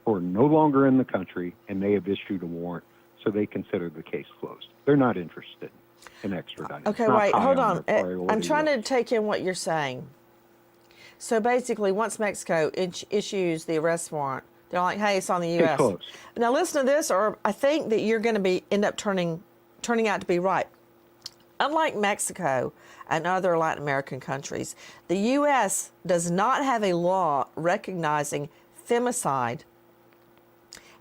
who are no longer in the country, and they have issued a warrant, so they consider the case closed. They're not interested in extraditing. Okay, wait, hold on. I'm trying to take in what you're saying. So basically, once Mexico issues the arrest warrant, they're like, hey, it's on the U.S. Close. Now listen to this, or I think that you're going to end up turning out to be right. Unlike Mexico and other Latin American countries, the U.S. does not have a law recognizing femicide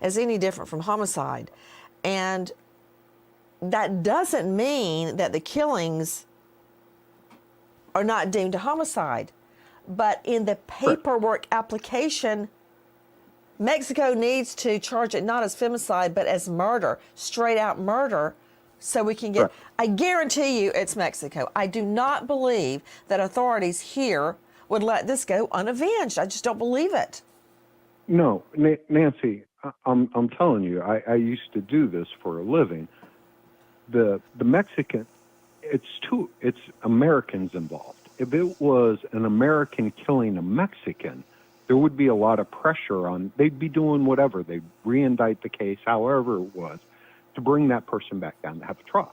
as any different from homicide. And that doesn't mean that the killings are not deemed a homicide. But in the paperwork application, Mexico needs to charge it not as femicide, but as murder, straight out murder, so we can get... Right. I guarantee you it's Mexico. I do not believe that authorities here would let this go unavenged. I just don't believe it. No, Nancy, I'm telling you, I used to do this for a living. The Mexican, it's Americans involved. If it was an American killing a Mexican, there would be a lot of pressure on, they'd be doing whatever. They'd re-indict the case, however it was, to bring that person back down to have a trial.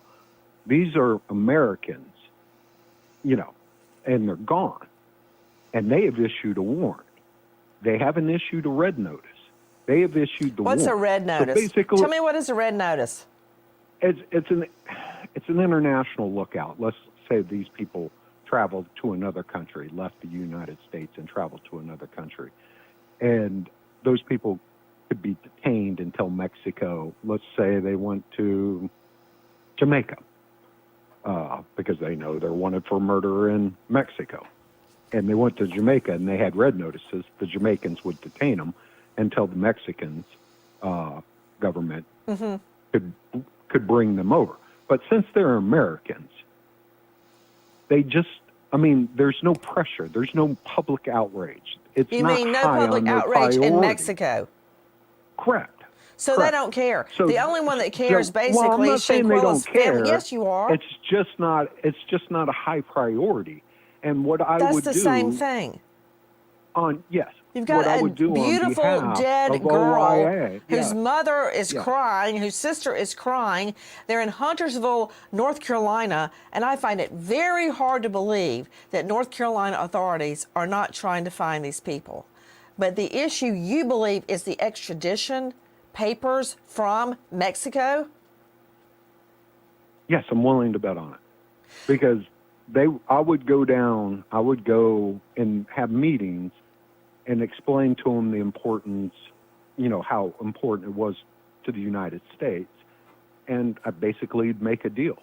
These are Americans, and they're gone. And they have issued a warrant. They haven't issued a red notice. They have issued the What's warrant. a red notice? So basically, tell me, what is a red notice? it's an international lookout. Let's say these people traveled to another country, left the United States and traveled to another country. And those people could be detained until Mexico. Let's say they went to Jamaica because they know they're wanted for murder in Mexico. And they went to Jamaica and they had red notices. The Jamaicans would detain them until the Mexicans government could bring them over. But since they're Americans, they just, there's no pressure. There's no public outrage. It's You not mean no high public on their outrage in priority. Mexico? Correct. So Correct. they don't care. So- the only one that cares I'm basically not is saying they Shanquella's don't care. family. Yes, you are. It's just not a high priority. And what I That's would the do same thing. yes. You've got what I a would do beautiful on behalf dead of girl OIA, whose mother is Yeah. crying, whose sister is crying. They're in Huntersville, North Carolina, and I find it very hard to believe that North Carolina authorities are not trying to find these people. But the issue, you believe, is the extradition papers from Mexico? Yes, I'm willing to bet on it. Because I would go and have meetings and explain to them the importance, how important it was to the United States. And I basically make a deal.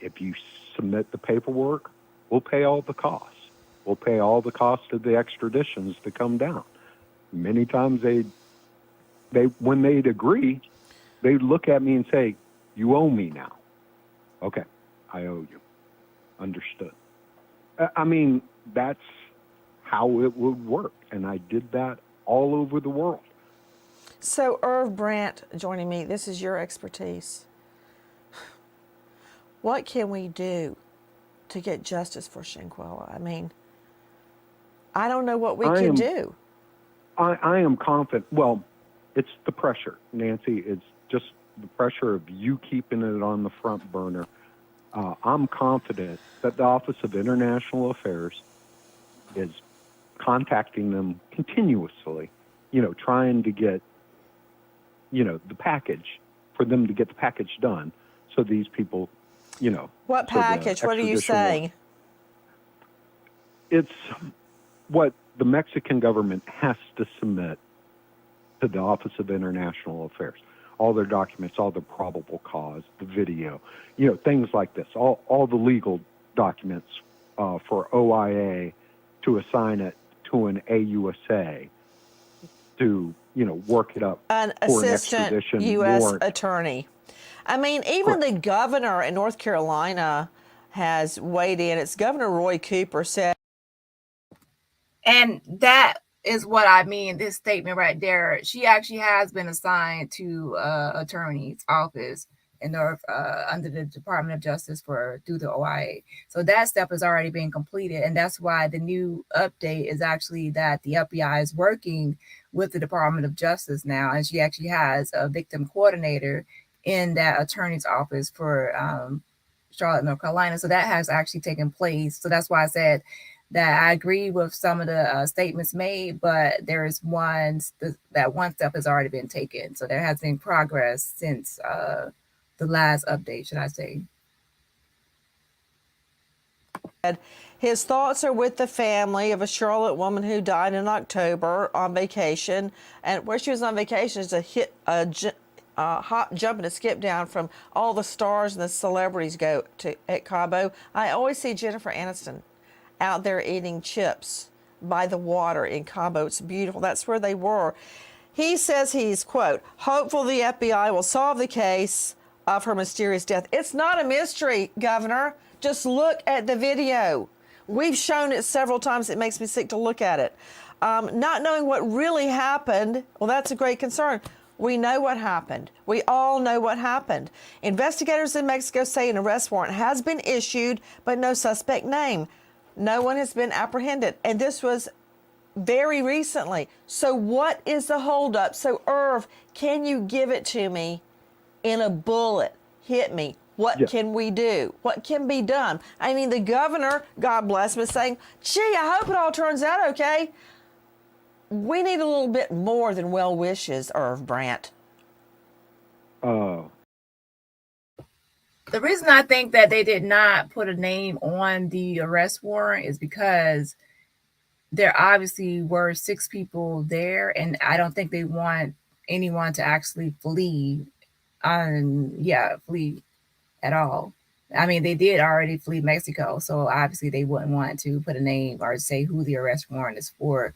If you submit the paperwork, we'll pay all the costs. We'll pay all the costs of the extraditions to come down. Many times when they'd agree, they'd look at me and say, "You owe me now." Okay, I owe you. Understood. That's how it would work. And I did that all over the world. So, Irv Brandt joining me, this is your expertise. What can we do to get justice for Shanquella? I don't know what we can do. I am confident. Well, it's the pressure, Nancy. It's just the pressure of you keeping it on the front burner. I'm confident that the Office of International Affairs is contacting them continuously, trying to get, the package, for them to get the package done so these people, What package? What are you saying? It's what the Mexican government has to submit to the Office of International Affairs. All their documents, all the probable cause, the video, things like this, all the legal documents for OIA to assign it to an AUSA to, work it up An for assistant an extradition U.S. warrant. attorney. Even the governor in North Carolina has weighed in. It's Governor Roy Cooper said. And that is what I mean, this statement right there. She actually has been assigned to attorney's office under the Department of Justice through the OIA. So that step has already been completed. And that's why the new update is actually that the FBI is working with the Department of Justice now. And she actually has a victim coordinator in that attorney's office for Charlotte, North Carolina. So that has actually taken place. So that's why I said that I agree with some of the statements made, but there is that one step has already been taken. So there has been progress since the last update, should I say. His thoughts are with the family of a Charlotte woman who died in October on vacation. And where she was on vacation is a hop, jump, and a skip down from all the stars and the celebrities go to at Cabo. I always see Jennifer Aniston out there eating chips by the water in Cabo. It's beautiful. That's where they were. He says he's, quote, hopeful the FBI will solve the case of her mysterious death. It's not a mystery, Governor. Just look at the video. We've shown it several times. It makes me sick to look at it. Not knowing what really happened, well, that's a great concern. We know what happened. We all know what happened. Investigators in Mexico say an arrest warrant has been issued, but no suspect named. No one has been apprehended. And this was very recently. So what is the holdup? So, Irv, can you give it to me in a bullet? Hit me. What can we do? What can be done? I mean, the governor, God bless him, is saying, gee, I hope it all turns out okay. We need a little bit more than well wishes, Irv Brandt. Uh, The reason I think that they did not put a name on the arrest warrant is because there obviously were 6 people there, and I don't think they want anyone to actually flee. Flee at all. I mean, they did already flee Mexico, so obviously they wouldn't want to put a name or say who the arrest warrant is for.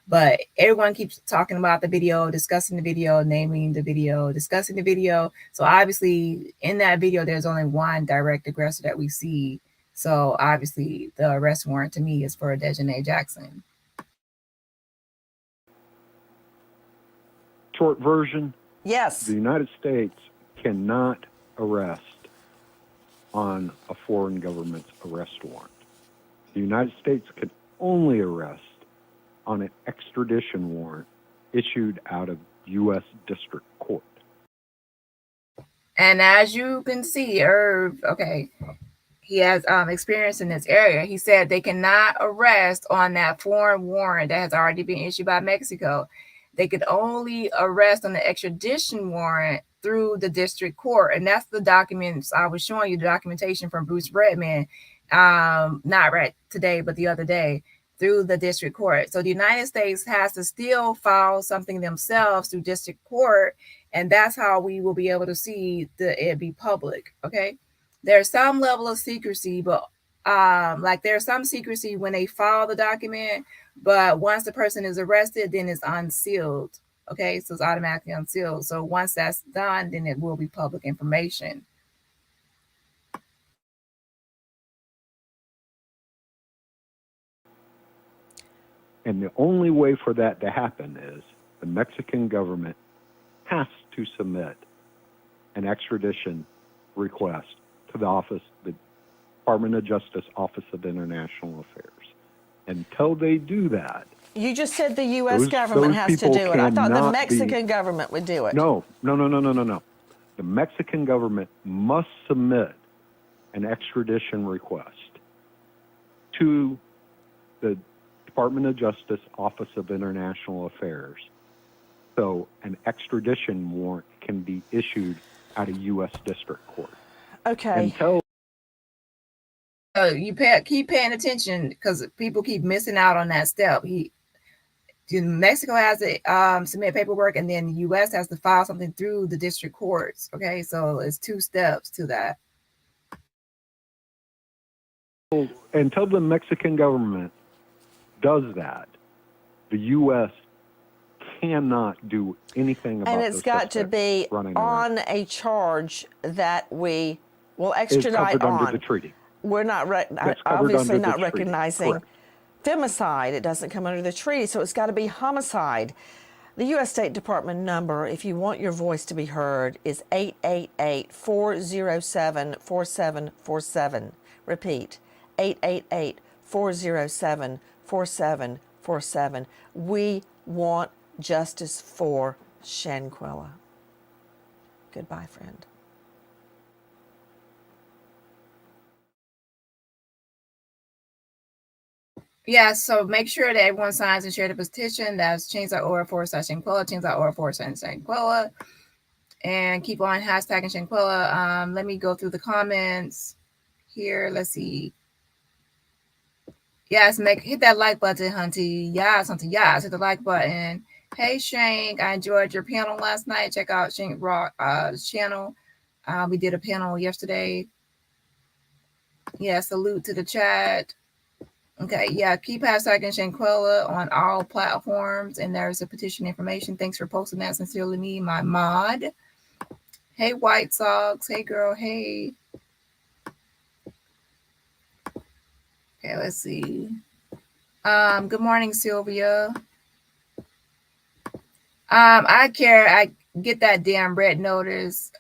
But everyone keeps talking about the video, discussing the video, naming the video, discussing the video. So obviously, in that video, there's only one direct aggressor that we see. So obviously, the arrest warrant to me is for Dejanay Jackson. Short version, Yes. the United States cannot arrest on a foreign government's arrest warrant. The United States can only arrest on an extradition warrant issued out of U.S. District Court. And as you can see, Irv, he has experience in this area. He said they cannot arrest on that foreign warrant that has already been issued by Mexico. They could only arrest on the extradition warrant through the district court. And that's the documents I was showing you, the documentation from Bruce Redman, not right today, but the other day, through the district court. So the United States has to still file something themselves through district court. And that's how we will be able to see it be public. Okay. There's some level of secrecy, but like there's some secrecy when they file the document, but once the person is arrested, then it's unsealed. Okay, so it's automatically unsealed. So once that's done, then it will be public information. And the only way for that to happen is the Mexican government has to submit an extradition request to the Department of Justice Office of International Affairs. Until they do that, you just said the U.S. government has to do it. I thought the Mexican government would do it. No. The Mexican government must submit an extradition request to the Department of Justice Office of International Affairs, so an extradition warrant can be issued at a U.S. District Court. Okay. Until keep paying attention because people keep missing out on that step. Mexico has to submit paperwork, and then the U.S. has to file something through the district courts. Okay, so it's 2 steps to that. Until the Mexican government does that, the U.S. cannot do anything about it. And it's got to be on a charge that we will extradite on. It's covered under the treaty. We're not obviously not recognizing femicide. It doesn't come under the treaty, so it's got to be homicide. The U.S. State Department number, if you want your voice to be heard, is 888-407-4747. Repeat, 888-407-4747. We want justice for Shanquella. Goodbye, friend. Yeah, so make sure that everyone signs and share the petition. That's change.org/Shanquella, change.org/Shanquella. And keep on hashtagging Shanquella. Let me go through the comments here. Let's see. Yes, hit that like button, Hunty. Yes, Hunty. Yes, hit the like button. Hey, Shank, I enjoyed your panel last night. Check out Shank Rock's channel. We did a panel yesterday. Yeah, salute to the chat. Okay, yeah, keep hashtagging Shanquella on all platforms, and there's a petition information. Thanks for posting that. Sincerely me, my mod. Hey, White Sox. Hey, girl. Hey. Okay, let's see. Good morning, Sylvia. I get that damn red notice.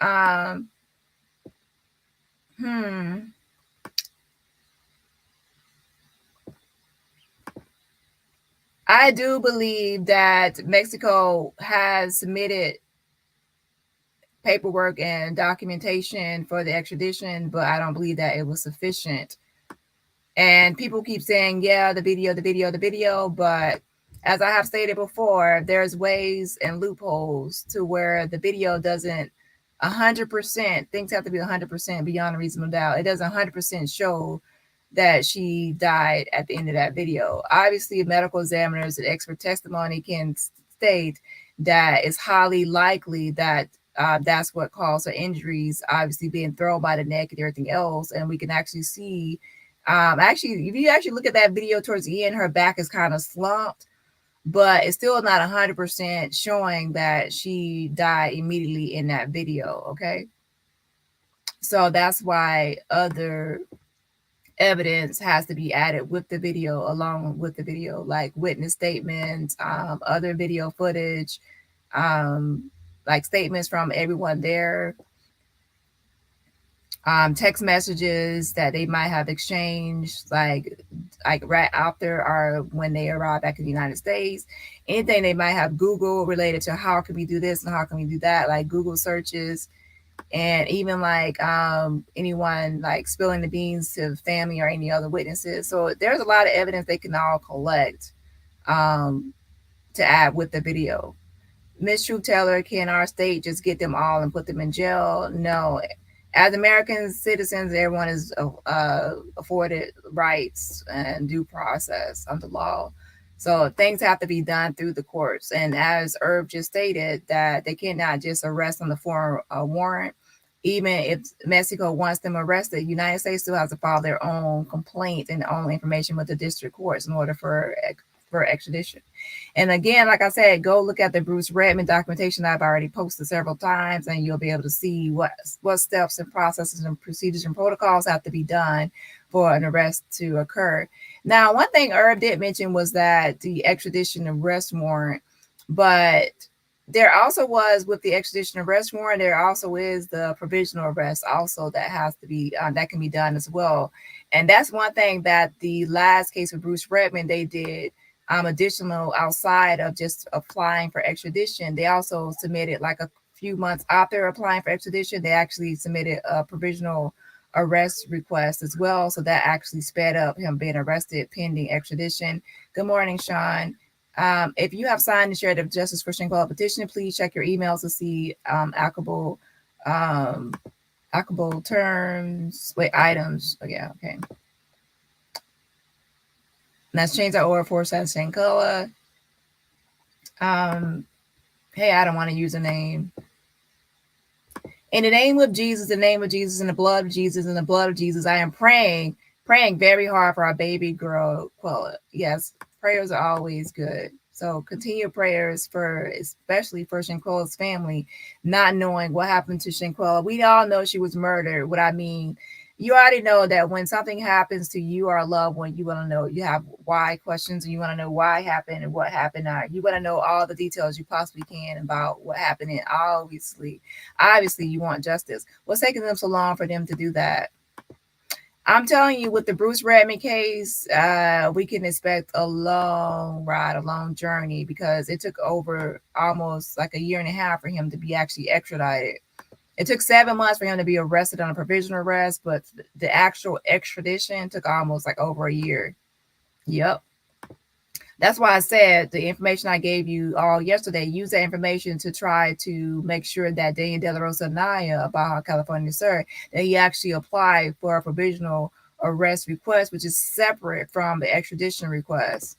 I do believe that Mexico has submitted paperwork and documentation for the extradition, but I don't believe that it was sufficient. And people keep saying, yeah, the video, but as I have stated before, there's ways and loopholes to where the video doesn't 100%, things have to be 100% beyond a reasonable doubt. It doesn't 100% show that she died at the end of that video. Obviously, medical examiners and expert testimony can state that it's highly likely that that's what caused her injuries, obviously being thrown by the neck and everything else. And we can actually see, actually, if you actually look at that video towards the end, her back is kind of slumped, but it's still not 100% showing that she died immediately in that video. Okay. So that's why other evidence has to be added with the video, along with the video, like witness statements, other video footage, like statements from everyone there, text messages that they might have exchanged, like right after or when they arrive back in the United States. Anything they might have Google related to how can we do this and how can we do that, like Google searches. And even like anyone like spilling the beans to family or any other witnesses. So there's a lot of evidence they can all collect to add with the video. Miss Truth Teller, can our state just get them all and put them in jail? No. As American citizens, everyone is afforded rights and due process under law. So things have to be done through the courts. And as Herb just stated, that they cannot just arrest on the foreign warrant. Even if Mexico wants them arrested, the United States still has to file their own complaint and own information with the district courts in order for extradition. And again, like I said, go look at the Bruce Redmond documentation that I've already posted several times, and you'll be able to see what steps and processes and procedures and protocols have to be done for an arrest to occur. Now, one thing Herb did mention was that the extradition arrest warrant, but there also was with the extradition arrest warrant, there also is the provisional arrest also that has to be, that can be done as well. And that's one thing that the last case with Bruce Redmond, they did additional outside of just applying for extradition. They also submitted, like a few months after applying for extradition, they actually submitted a provisional arrest request as well. So that actually sped up him being arrested pending extradition. Good morning, Sean. If you have signed the shared of justice for Shanquella petition, please check your emails to see applicable terms, items. Oh, yeah, okay. And let's change our order for Shanquella. Hey, I don't want to use a name. In the name of Jesus, the name of Jesus, and the blood of Jesus, and the blood of Jesus, I am praying very hard for our baby girl, Quella. Yes, prayers are always good. So continue prayers for, especially for Shanquella's family, not knowing what happened to Shanquella. We all know she was murdered. What I mean, you already know that when something happens to you or a loved one, you want to know, you have why questions, and you want to know why it happened and what happened. You want to know all the details you possibly can about what happened. And obviously, you want justice. What's taking them so long for them to do that? I'm telling you, with the Bruce Redmond case, we can expect a long ride, a long journey, because it took over almost like a year and a half for him to be actually extradited. It took 7 months for him to be arrested on a provisional arrest, but the actual extradition took almost like over a year. Yep. That's why I said the information I gave you all yesterday, use that information to try to make sure that Daniel De La Rosa Naya, Baja California Sur, that he actually applied for a provisional arrest request, which is separate from the extradition request.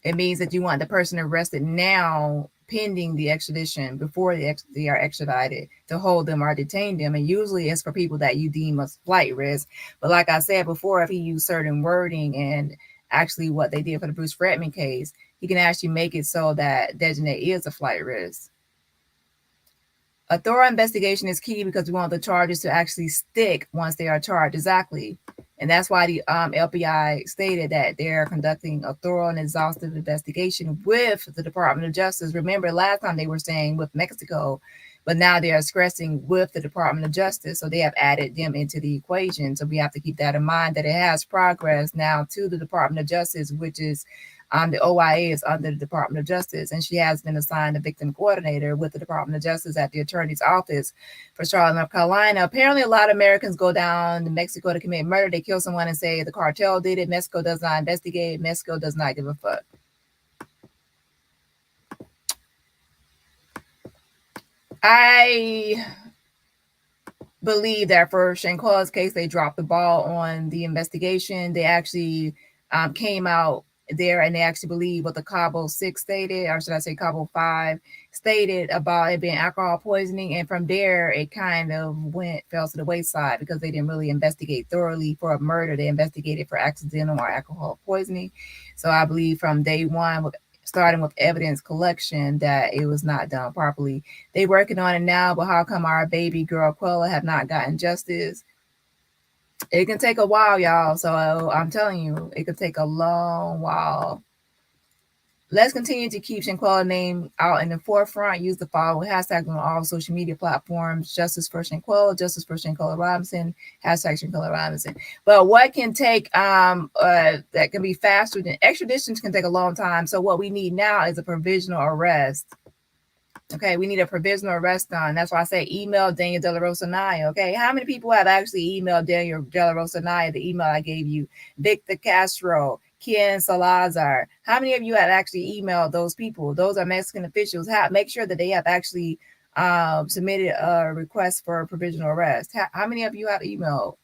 It means that you want the person arrested now, pending the extradition, before they are extradited, to hold them or detain them. And usually it's for people that you deem as flight risk. But like I said before, if he used certain wording and actually what they did for the Bruce Redmond case, he can actually make it so that designate is a flight risk. A thorough investigation is key because we want the charges to actually stick once they are charged. Exactly. And that's why the LPI stated that they're conducting a thorough and exhaustive investigation with the Department of Justice. Remember, last time they were saying with Mexico, but now they are stressing with the Department of Justice. So they have added them into the equation. So we have to keep that in mind, that it has progress now to the Department of Justice, which is The OIA is under the Department of Justice, and she has been assigned a victim coordinator with the Department of Justice at the Attorney's Office for Charlotte, North Carolina. Apparently, a lot of Americans go down to Mexico to commit murder. They kill someone and say the cartel did it. Mexico does not investigate. Mexico does not give a fuck. I believe that for Shanquella's case, they dropped the ball on the investigation. They actually came out there and they actually believe what the Cabo 6 stated, or should I say Cabo 5 stated about it being alcohol poisoning. And from there, it kind of fell to the wayside because they didn't really investigate thoroughly for a murder. They investigated for accidental or alcohol poisoning. So I believe from day one, starting with evidence collection, that it was not done properly. They working on it now, but how come our baby girl Quella have not gotten justice? It can take a while, y'all. So I'm telling you, it could take a long while. Let's continue to keep Shanquella's name out in the forefront. Use the following hashtags on all social media platforms: Justice for Shanquella, Justice for Shanquella Robinson, hashtag Shanquella Robinson. But what can take that can be faster than extraditions can take a long time. So what we need now is a provisional arrest. Okay, we need a provisional arrest done. That's why I say email Daniel De La Rosa Naya. Okay, how many people have actually emailed Daniel De La Rosa Naya, the email I gave you? Victor Castro, Ken Salazar. How many of you have actually emailed those people? Those are Mexican officials. Make sure that they have actually submitted a request for a provisional arrest. How many of you have emailed?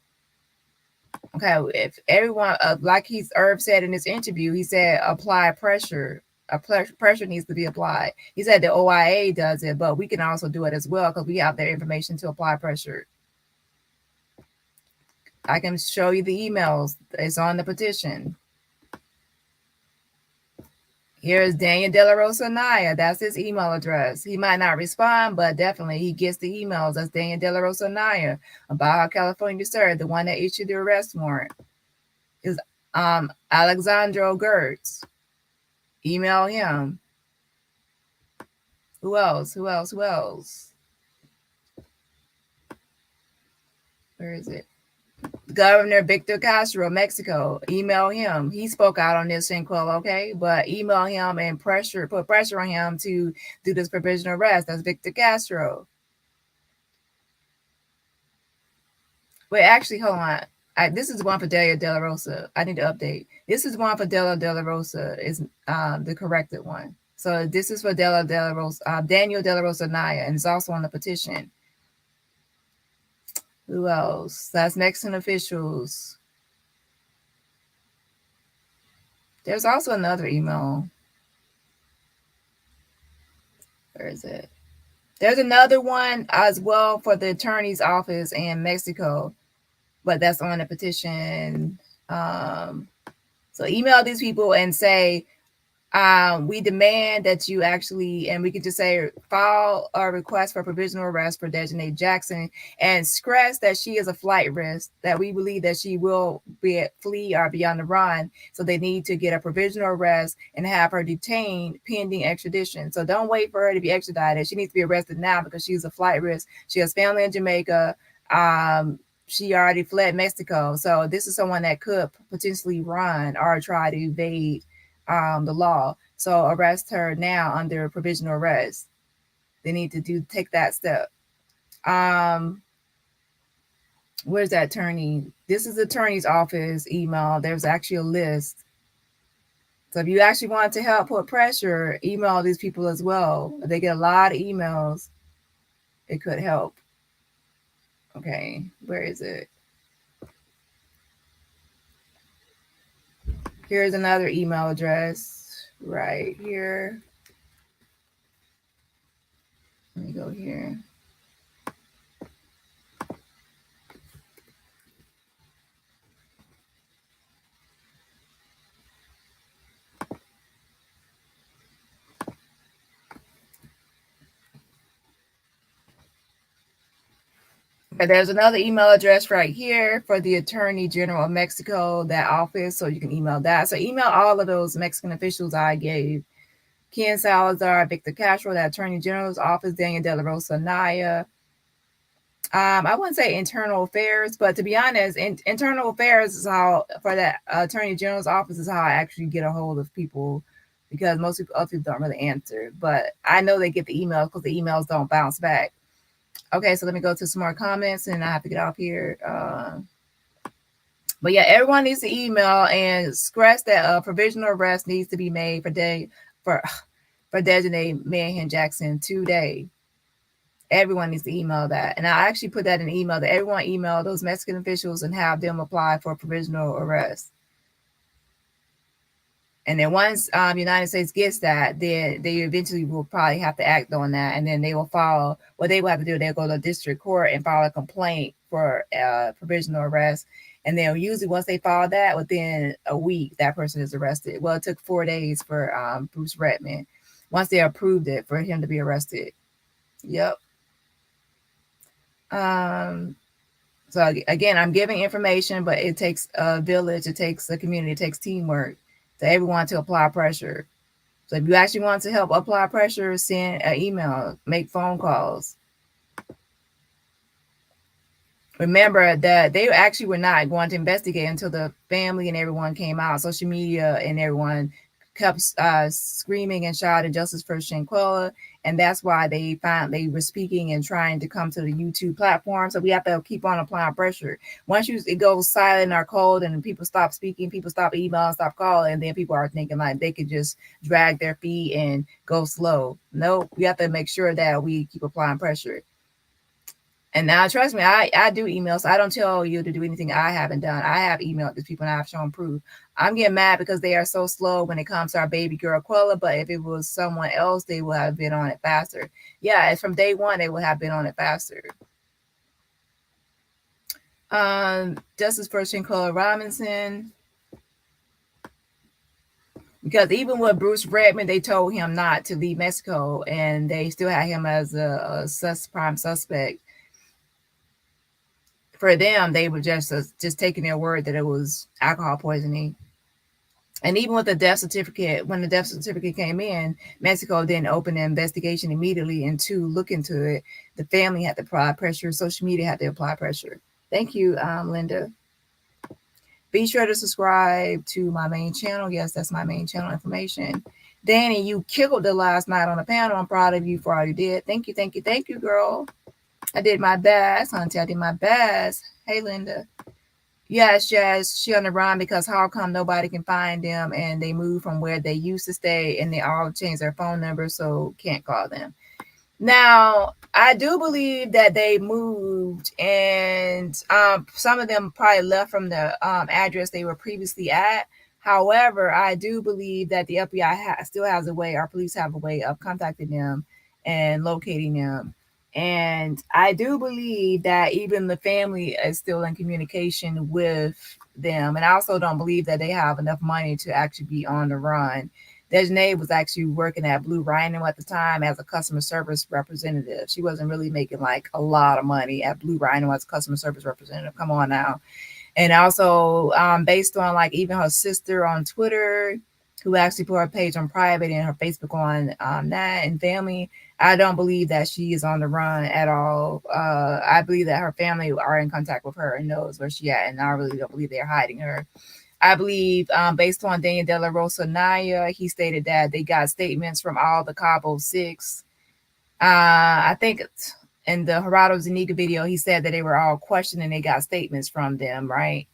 Okay, if everyone, like Irv said in his interview, he said apply pressure. Pressure needs to be applied. He said the OIA does it, but we can also do it as well because we have their information to apply pressure. I can show you the emails. It's on the petition. Here's Daniel De La Rosa Naya. That's his email address. He might not respond, but definitely he gets the emails. That's Daniel De La Rosa Naya about how California served, the one that issued the arrest warrant. Is Alexandro Gertz. Email him. Who else? Who else? Who else? Where is it? Governor Victor Castro, Mexico. Email him. He spoke out on this, Shanquella, okay? But email him and put pressure on him to do this provisional arrest. That's Victor Castro. Wait, actually, hold on. This is one for Delia De La Rosa. I need to update. This is one for Delia De La Rosa. Is the corrected one. So this is for Delia De La Rosa, Daniel De La Rosa Naya, and it's also on the petition. Who else? That's Mexican officials. There's also another email. Where is it? There's another one as well for the attorney's office in Mexico, but that's on the petition. So email these people and say, we demand that you actually, and we could just say, file a request for provisional arrest for Dejanay Jackson and stress that she is a flight risk, that we believe that she will flee or be on the run. So they need to get a provisional arrest and have her detained pending extradition. So don't wait for her to be extradited. She needs to be arrested now because she's a flight risk. She has family in Jamaica. She already fled Mexico. So this is someone that could potentially run or try to evade the law. So arrest her now under provisional arrest. They need to take that step. Where's that attorney? This is the attorney's office email. There's actually a list. So if you actually want to help put pressure, email these people as well. If they get a lot of emails, it could help. Okay, where is it? Here's another email address right here. Let me go here. Okay, there's another email address right here for the Attorney General of Mexico, that office, so you can email that. So email all of those Mexican officials I gave. Ken Salazar, Victor Castro, that Attorney General's office, Daniel De La Rosa Naya, I wouldn't say internal affairs, but to be honest, internal affairs is how for that attorney general's office is how I actually get a hold of people, because most people, other people don't really answer. But I know they get the emails because the emails don't bounce back. Okay, so let me go to some more comments, and I have to get off here. But yeah, everyone needs to email and stress that provisional arrest needs to be made for for designated Manhan Jackson today. Everyone needs to email that. And I actually put that in an email that everyone email those Mexican officials and have them apply for provisional arrest. And then once United States gets that, then they eventually will probably have to act on that. And then they will file, what they will have to do, they'll go to district court and file a complaint for provisional arrest. And then usually once they file that, within a week, that person is arrested. Well, it took 4 days for Bruce Redmond. Once they approved it for him to be arrested. Yep. So again, I'm giving information, but it takes a village, it takes a community, it takes teamwork to everyone to apply pressure. So if you actually want to help apply pressure, send an email, make phone calls. Remember that they actually were not going to investigate until the family and everyone came out. Social media and everyone kept screaming and shouting justice for Shanquella, and that's why they were speaking and trying to come to the YouTube platform. So we have to keep on applying pressure. Once it goes silent or cold and people stop speaking, people stop emailing, stop calling, and then people are thinking like they could just drag their feet and go slow. No, we have to make sure that we keep applying pressure. And now, trust me, I do emails. So I don't tell you to do anything I haven't done. I have emailed these people and I've shown proof. I'm getting mad because they are so slow when it comes to our baby girl Quella. But if it was someone else, they would have been on it faster. Yeah, it's from day one, they would have been on it faster. Justice for Shanquella Robinson. Because even with Bruce Redmond, they told him not to leave Mexico, and they still had him as a prime suspect. For them, they were just taking their word that it was alcohol poisoning. And even with the death certificate, when the death certificate came in, Mexico didn't open an investigation immediately and to look into it. The family had to apply pressure. Social media had to apply pressure. Thank you, Linda. Be sure to subscribe to my main channel. Yes, that's my main channel information. Dani, you killed the last night on the panel. I'm proud of you for all you did. Thank you, thank you, thank you, girl. I did my best, auntie. I did my best. Hey, Linda. Yes, she on the run because how come nobody can find them, and they moved from where they used to stay and they all changed their phone number, so can't call them. Now, I do believe that they moved, and some of them probably left from the address they were previously at. However, I do believe that the FBI still has a way, our police have a way of contacting them and locating them. And I do believe that even the family is still in communication with them. And I also don't believe that they have enough money to actually be on the run. Desjanae was actually working at Blue Rhino at the time as a customer service representative. She wasn't really making like a lot of money at Blue Rhino as a customer service representative. Come on now. And also based on like even her sister on Twitter, who actually put her page on private and her Facebook on that and family, I don't believe that she is on the run at all. I believe that her family are in contact with her and knows where she at, and I really don't believe they're hiding her. I believe based on Daniel De La Rosa Naya, he stated that they got statements from all the Cabo 6. I think in the Gerardo Zuniga video, he said that they were all questioned and they got statements from them, right?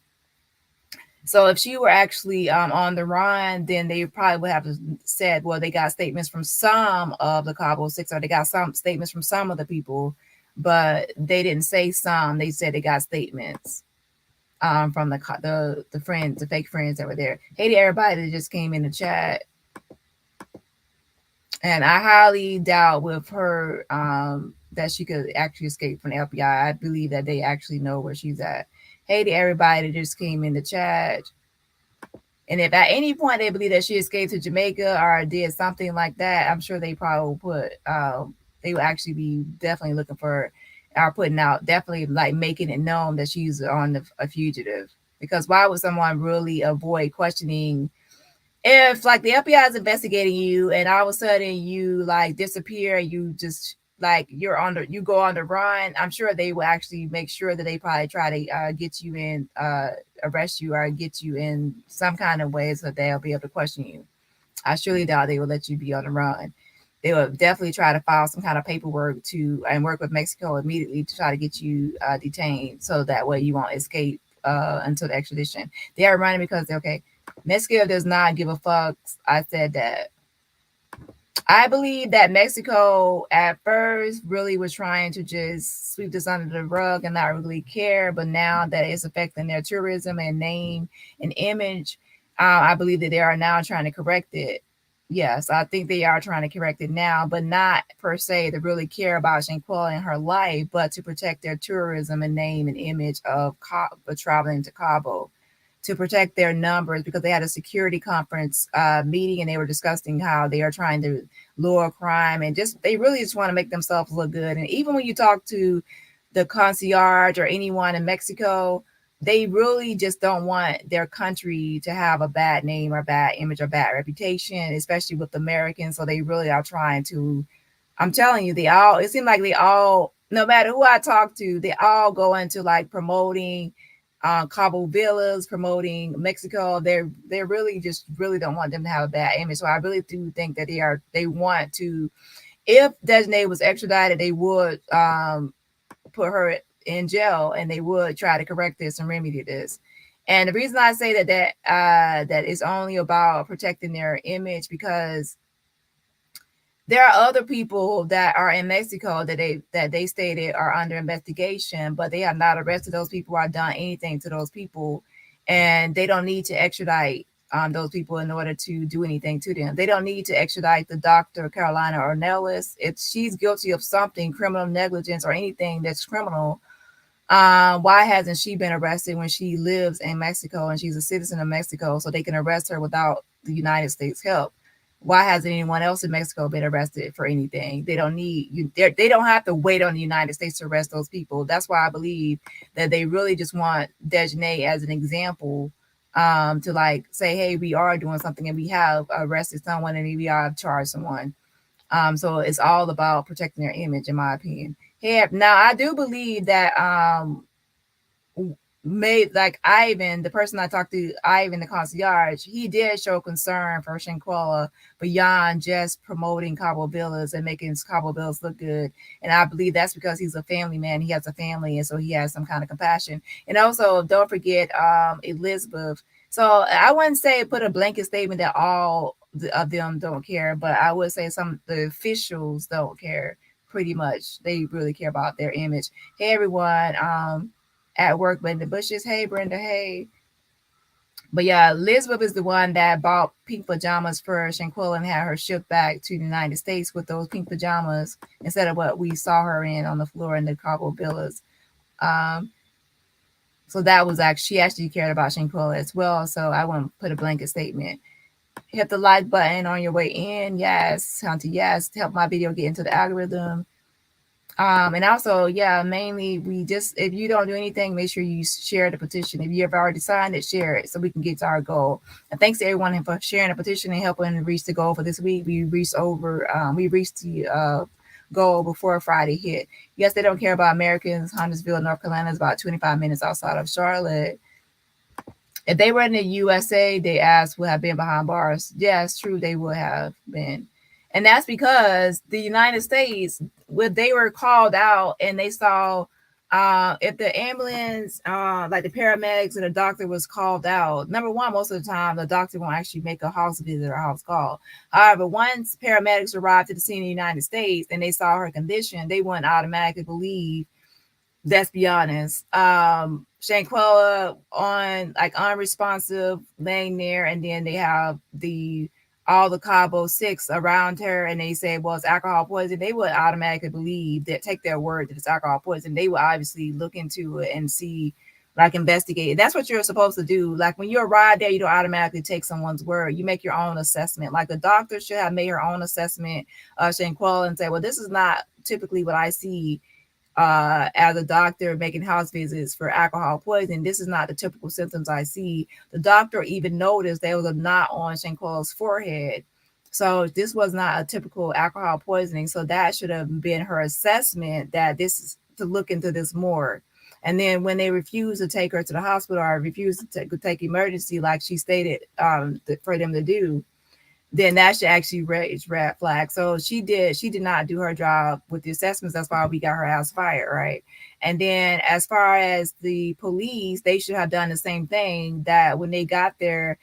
So if she were actually on the run, then they probably would have said, well, they got statements from some of the Cabo 6, or they got some statements from some of the people, but they didn't say some. They said they got statements from the friends, the fake friends that were there. Hey to everybody that just came in the chat. And I highly doubt with her that she could actually escape from the FBI. I believe that they actually know where she's at. Hey to everybody that just came in the chat. And if at any point they believe that she escaped to Jamaica or did something like that, I'm sure they probably will put, they will actually be definitely looking for, or putting out, definitely like making it known that she's on a fugitive. Because why would someone really avoid questioning if like the FBI is investigating you and all of a sudden you like disappear, you just like you go on the run, I'm sure they will actually make sure that they probably try to get you in, arrest you or get you in some kind of way so they'll be able to question you. I surely doubt they will let you be on the run. They will definitely try to file some kind of paperwork to and work with Mexico immediately to try to get you detained, so that way you won't escape until the extradition. They are running because okay, Mexico does not give a fuck. I said that I believe that Mexico at first really was trying to just sweep this under the rug and not really care, but now that it's affecting their tourism and name and image, I believe that they are now trying to correct it. Yes, I think they are trying to correct it now, but not per se to really care about Shanquella and her life, but to protect their tourism and name and image of traveling to Cabo, to protect their numbers, because they had a security conference meeting and they were discussing how they are trying to lower crime and just they really just want to make themselves look good. And even when you talk to the concierge or anyone in Mexico, they really just don't want their country to have a bad name or bad image or bad reputation, especially with Americans. So they really are trying to, I'm telling you, they all, it seems like they all, no matter who I talk to, they all go into like promoting Cabo Villas, promoting Mexico. They're really just really don't want them to have a bad image. So I really do think that they want to. If Desnay was extradited, they would put her in jail and they would try to correct this and remedy this. And the reason I say that is only about protecting their image because there are other people that are in Mexico that they stated are under investigation, but they have not arrested those people or done anything to those people, and they don't need to extradite those people in order to do anything to them. They don't need to extradite the doctor Carolina Ornelas if she's guilty of something, criminal negligence or anything that's criminal. Why hasn't she been arrested when she lives in Mexico and she's a citizen of Mexico, so they can arrest her without the United States help? Why hasn't anyone else in Mexico been arrested for anything? They don't need you. They don't have to wait on the United States to arrest those people. That's why I believe that they really just want Dejanay as an example, to like say, hey, we are doing something and we have arrested someone and we have charged someone. So it's all about protecting their image, in my opinion. Hey, now I do believe that made like Ivan, the person I talked to, Ivan the concierge, he did show concern for Shanquella beyond just promoting Cabo Villas and making Cabo Villas look good. And I believe that's because he's a family man. He has a family, and so he has some kind of compassion. And also, don't forget Elizabeth. So I wouldn't say put a blanket statement that all of them don't care, but I would say some of the officials don't care. Pretty much, they really care about their image. Hey everyone, at work, Brenda Bushes. Hey, Brenda. Hey. But yeah, Elizabeth is the one that bought pink pajamas for Shanquella and had her shipped back to the United States with those pink pajamas instead of what we saw her in on the floor in the Cabo Villas. Um, so that was actually, she actually cared about Shanquella as well. So I want to put a blanket statement. Hit the like button on your way in. Yes, Hunter. Yes, to help my video get into the algorithm. And also, yeah, mainly we just, if you don't do anything, make sure you share the petition. If you have already signed it, share it so we can get to our goal. And thanks to everyone for sharing the petition and helping reach the goal for this week. We reached the goal before Friday hit. Yes, they don't care about Americans. Huntersville, North Carolina is about 25 minutes outside of Charlotte. If they were in the USA, they asked would have been behind bars. Yeah, it's true, they would have been. And that's because the United States, when they were called out and they saw if the ambulance, like the paramedics and the doctor was called out, number one, most of the time the doctor won't actually make a house visit or house call. However, once paramedics arrived to the scene in the United States and they saw her condition, they wouldn't automatically believe. Let's be honest. Shanquella on like unresponsive, laying there, and then they have the all the Cabo Six around her, and they say, "Well, it's alcohol poison." They would automatically believe that, take their word that it's alcohol poison. They would obviously look into it and see, like, investigate. That's what you're supposed to do. Like when you arrive there, you don't automatically take someone's word. You make your own assessment. Like the doctor should have made her own assessment of Shanquella and say, "Well, this is not typically what I see." As a doctor making house visits for alcohol poisoning, this is not the typical symptoms I see. The doctor even noticed there was a knot on Shanquella's forehead. So this was not a typical alcohol poisoning. So that should have been her assessment, that this is to look into this more. And then when they refused to take her to the hospital or refused to take emergency, like she stated, for them to do, then that should actually raise red flag. So she did not do her job with the assessments. That's why we got her house fired, right? And then as far as the police, they should have done the same thing. That when they got there,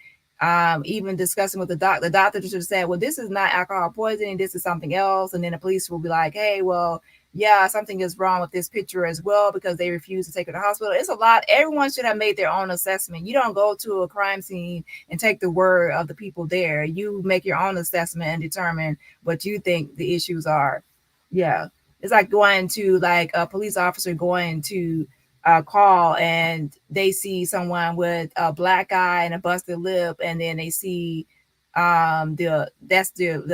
even discussing with the doctor should have said, well, this is not alcohol poisoning, this is something else. And then the police will be like, hey, well, yeah, something is wrong with this picture as well, because they refuse to take her to the hospital. It's a lot. Everyone should have made their own assessment. You don't go to a crime scene and take the word of the people there. You make your own assessment and determine what you think the issues are. Yeah. It's like going to, like, a police officer going to call, and they see someone with a black eye and a busted lip, and then they see the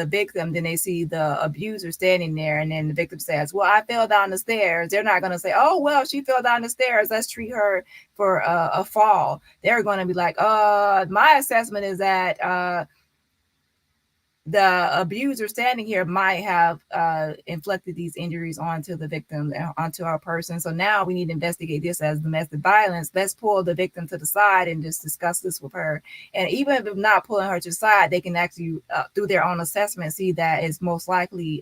victim, then they see the abuser standing there, and then the victim says, well, I fell down the stairs. They're not going to say, oh, well, she fell down the stairs, let's treat her for a fall. They're going to be like, my assessment is that the abuser standing here might have inflicted these injuries onto the victim, onto our person. So now we need to investigate this as domestic violence. Let's pull the victim to the side and just discuss this with her. And even if not pulling her to the side, they can actually, through their own assessment, see that it's most likely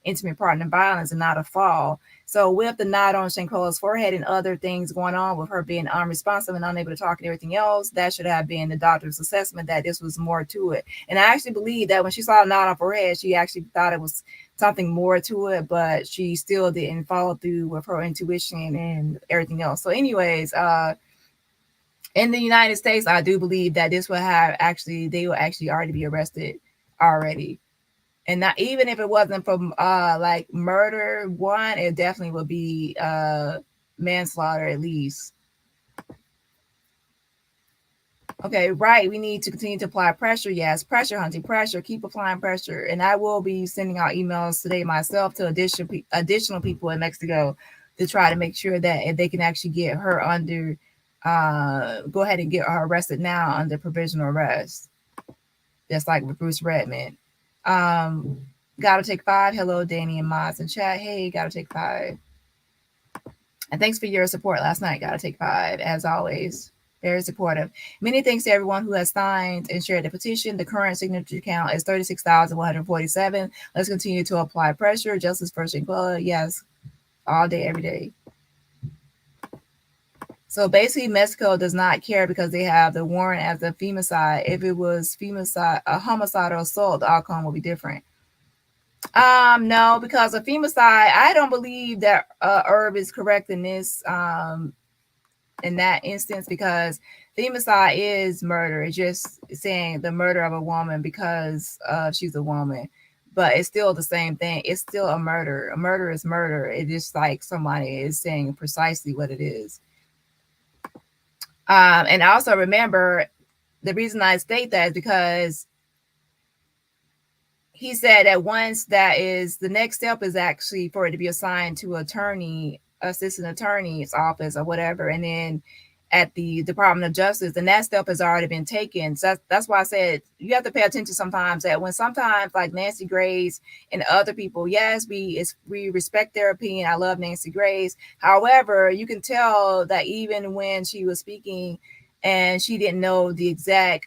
intimate partner violence and not a fall. So with the knot on Shanquella's forehead and other things going on with her being unresponsive and unable to talk and everything else, that should have been the doctor's assessment that this was more to it. And I actually believe that when she saw a knot on her head, she actually thought it was something more to it, but she still didn't follow through with her intuition and everything else. So anyways, in the United States, I do believe that this will have actually, they will actually already be arrested already. And not even if it wasn't from like murder one, it definitely would be manslaughter at least. Okay, right. We need to continue to apply pressure. Yes, pressure hunting, pressure. Keep applying pressure, and I will be sending out emails today myself to additional people in Mexico to try to make sure that if they can actually get her under, go ahead and get her arrested now under provisional arrest, just like with Bruce Redmond. Gotta take 5. Hello, Dani and Mods in chat. Hey, gotta take 5. And thanks for your support last night. Gotta take 5, as always. Very supportive. Many thanks to everyone who has signed and shared the petition. The current signature count is 36,147. Let's continue to apply pressure. Justice for Shanquella. Yes, all day, every day. So basically, Mexico does not care because they have the warrant as a femicide. If it was femicide, a homicide or assault, the outcome will be different. No, because a femicide, I don't believe that Herb is correct in this in that instance, because femicide is murder. It's just saying the murder of a woman because she's a woman, but it's still the same thing. It's still a murder. A murder is murder. It's just like somebody is saying precisely what it is. And also remember, the reason I state that is because he said that once that is, the next step is actually for it to be assigned to assistant attorney's office or whatever, and then at the Department of Justice, and that step has already been taken. So that's why I said you have to pay attention sometimes, that when sometimes like Nancy Grace and other people, yes, we respect their opinion. I love Nancy Grace. However, you can tell that even when she was speaking and she didn't know the exact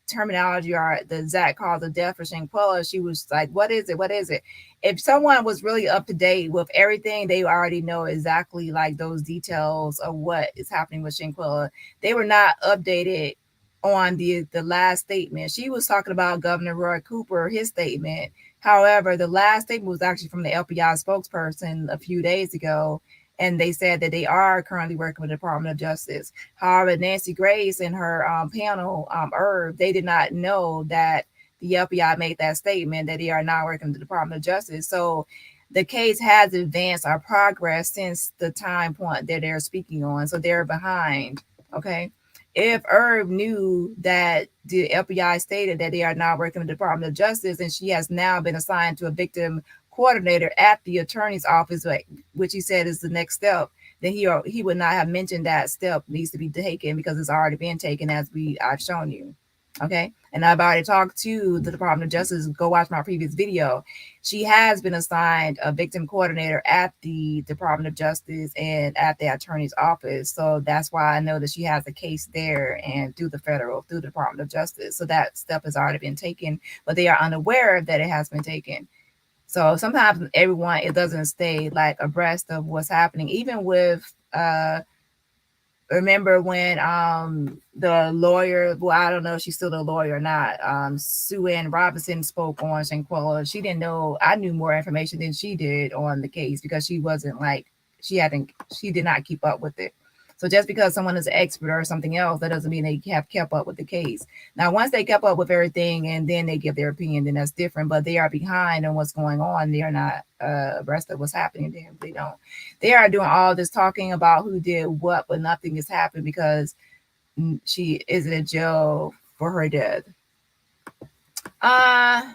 terminology or the exact cause of death for Shanquella, she was like, what is it? What is it? If someone was really up to date with everything, they already know exactly like those details of what is happening with Shanquella. They were not updated on the last statement. She was talking about Governor Roy Cooper, his statement. However, the last statement was actually from the LPI spokesperson a few days ago, and they said that they are currently working with the Department of Justice. However, Nancy Grace and her panel, Herb, they did not know that the LPI made that statement that they are not working with the Department of Justice. So the case has advanced or progressed since the time point that they're speaking on. So they're behind. Okay. If Herb knew that the LPI stated that they are not working with the Department of Justice, and she has now been assigned to a victim coordinator at the attorney's office, which he said is the next step, then he would not have mentioned that step needs to be taken, because it's already been taken, as I've shown you. Okay. And I've already talked to the Department of Justice. Go watch my previous video. She has been assigned a victim coordinator at the Department of Justice and at the attorney's office. So that's why I know that she has a case there and through through the Department of Justice. So that step has already been taken, but they are unaware that it has been taken. So sometimes everyone, it doesn't stay like abreast of what's happening, even with remember when the lawyer, well, I don't know if she's still a lawyer or not, Sue Ann Robinson spoke on Shanquella. She didn't know, I knew more information than she did on the case because she wasn't like, she did not keep up with it. So just because someone is an expert or something else, that doesn't mean they have kept up with the case. Now, once they kept up with everything and then they give their opinion, then that's different. But they are behind on what's going on. They are not abreast of what's happening. They don't. They are doing all this talking about who did what, but nothing has happened because she is in jail for her death. Uh,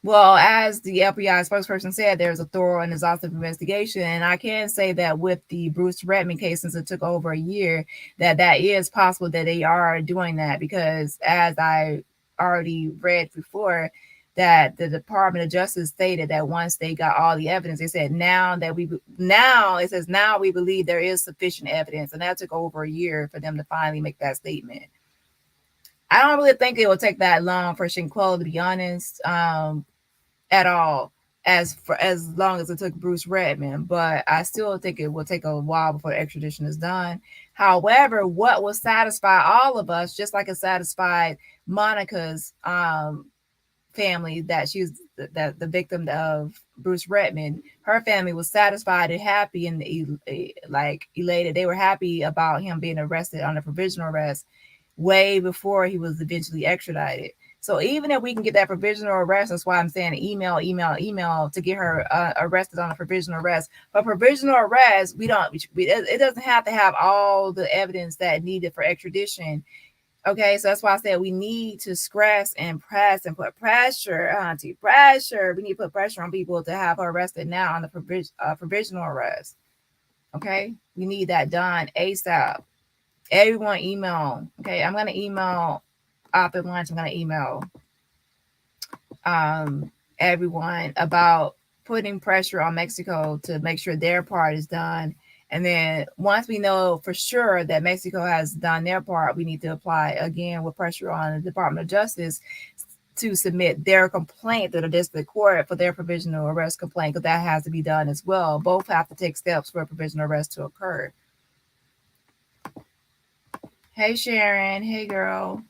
well, as the FBI spokesperson said, there's a thorough and exhaustive investigation, and I can say that with the Bruce Redmond case, since it took over a year, that is possible that they are doing that because, as I already read before, that the Department of Justice stated that once they got all the evidence, they said now we believe there is sufficient evidence, and that took over a year for them to finally make that statement. I don't really think it will take that long for Shanquella, to be honest. At all as long as it took Bruce Redmond, but I still think it will take a while before the extradition is done. However, what will satisfy all of us, just like it satisfied Monica's family, that she's the victim of Bruce Redmond, her family was satisfied and happy and like elated. They were happy about him being arrested on a provisional arrest way before he was eventually extradited. So even if we can get that provisional arrest, that's why I'm saying email to get her arrested on a provisional arrest. But provisional arrest, it doesn't have to have all the evidence that needed for extradition. Okay, so that's why I said we need to stress and press and put pressure, pressure. We need to put pressure on people to have her arrested now on the provisional arrest. Okay, we need that done ASAP. Everyone email. Okay, I'm gonna email after lunch. I'm gonna email everyone about putting pressure on Mexico to make sure their part is done. And then once we know for sure that Mexico has done their part, we need to apply again with pressure on the Department of Justice to submit their complaint to the district court for their provisional arrest complaint, because that has to be done as well. Both have to take steps for a provisional arrest to occur. Hey Sharon, hey girl.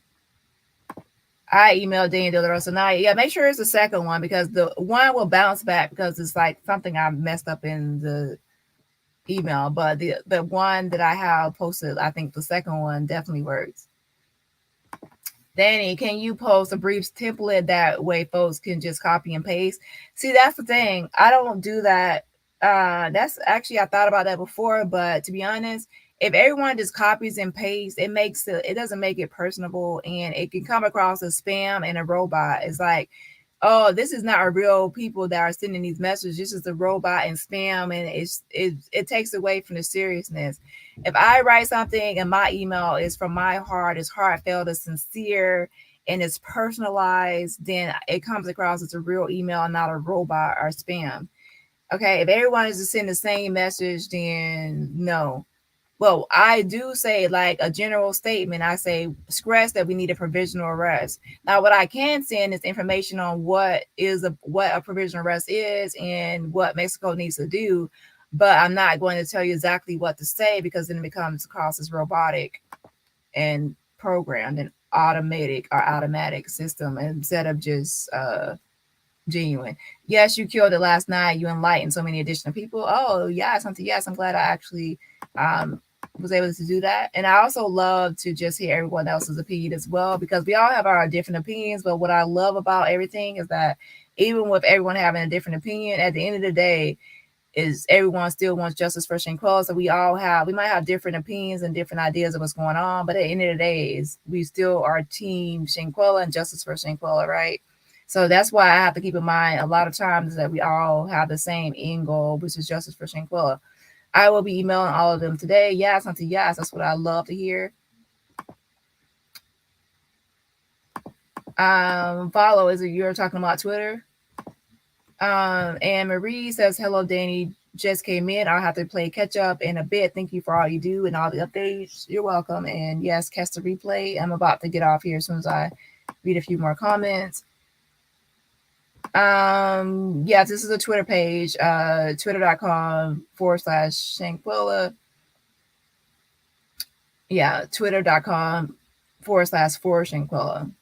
I emailed Dani De La Rosa tonight. Yeah, make sure it's the second one because the one will bounce back because it's like something I messed up in the email. But the one that I have posted, I think the second one definitely works. Dani, can you post a brief template that way folks can just copy and paste? See, that's the thing. I don't do that. That's actually, I thought about that before, but to be honest, if everyone just copies and pastes, it doesn't make it personable, and it can come across as spam and a robot. It's like, oh, this is not a real people that are sending these messages. This is a robot and spam, and it takes away from the seriousness. If I write something and my email is from my heart, it's heartfelt, it's sincere, and it's personalized, then it comes across as a real email, not a robot or spam. Okay, if everyone is just sending the same message, then no. Well, I do say like a general statement. I say stress that we need a provisional arrest. Now, what I can send is information on what a provisional arrest is and what Mexico needs to do, but I'm not going to tell you exactly what to say because then it becomes across as robotic and programmed and automatic system instead of just genuine. Yes, you killed it last night. You enlightened so many additional people. Oh, yes, yes. I'm glad I actually was able to do that. And I also love to just hear everyone else's opinion as well, because we all have our different opinions. But what I love about everything is that even with everyone having a different opinion, at the end of the day, is everyone still wants justice for Shanquella. So we might have different opinions and different ideas of what's going on, but at the end of the day, we still are team Shanquella and justice for Shanquella, right? So that's why I have to keep in mind a lot of times that we all have the same end goal, which is justice for Shanquella. I will be emailing all of them today. Yes, unto yes. That's what I love to hear. Follow is you're talking about Twitter. And Marie says, "Hello, Danny. Just came in. I'll have to play catch up in a bit. Thank you for all you do and all the updates. You're welcome. And yes, catch the replay. I'm about to get off here as soon as I read a few more comments. Yeah, this is a Twitter page, twitter.com/Shanquella. Yeah, twitter.com/Shanquella.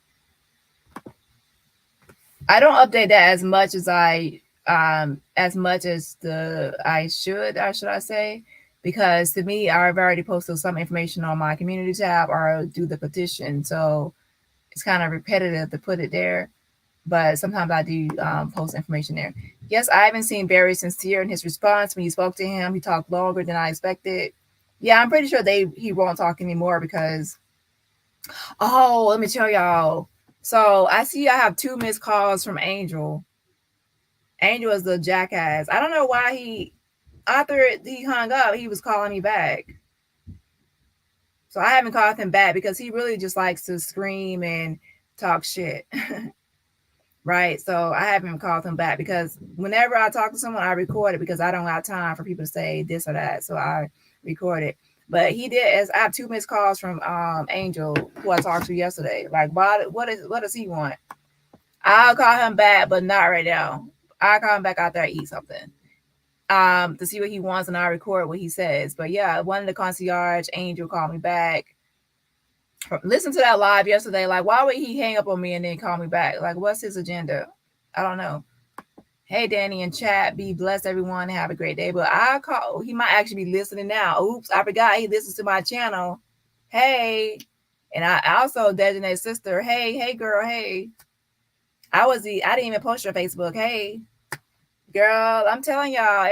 I don't update that as much as I should, or should I say, because to me I've already posted some information on my community tab or do the petition, so it's kind of repetitive to put it there. But sometimes I do post information there. Yes, I haven't seen Barry sincere in his response when you spoke to him. He talked longer than I expected. Yeah, I'm pretty sure he won't talk anymore because let me tell y'all. So I see I have 2 missed calls from Angel. Angel is the jackass. I don't know why after he hung up, he was calling me back. So I haven't called him back because he really just likes to scream and talk shit. Right. So I haven't called him back because whenever I talk to someone, I record it because I don't have time for people to say this or that. So I record it. But he did, as I have 2 missed calls from Angel, who I talked to yesterday. Like, what does he want? I'll call him back, but not right now. I'll call him back out there, eat something. To see what he wants, and I'll record what he says. But yeah, one of the concierge, Angel, called me back. Listen to that live yesterday. Like, why would he hang up on me and then call me back? Like, what's his agenda? I don't know. Hey, Danny and chat, be blessed, everyone. Have a great day. But he might actually be listening now. Oops, I forgot he listens to my channel. Hey. And I also Dejanae's sister. Hey, girl, hey. I didn't even post your Facebook. Hey, girl, I'm telling y'all,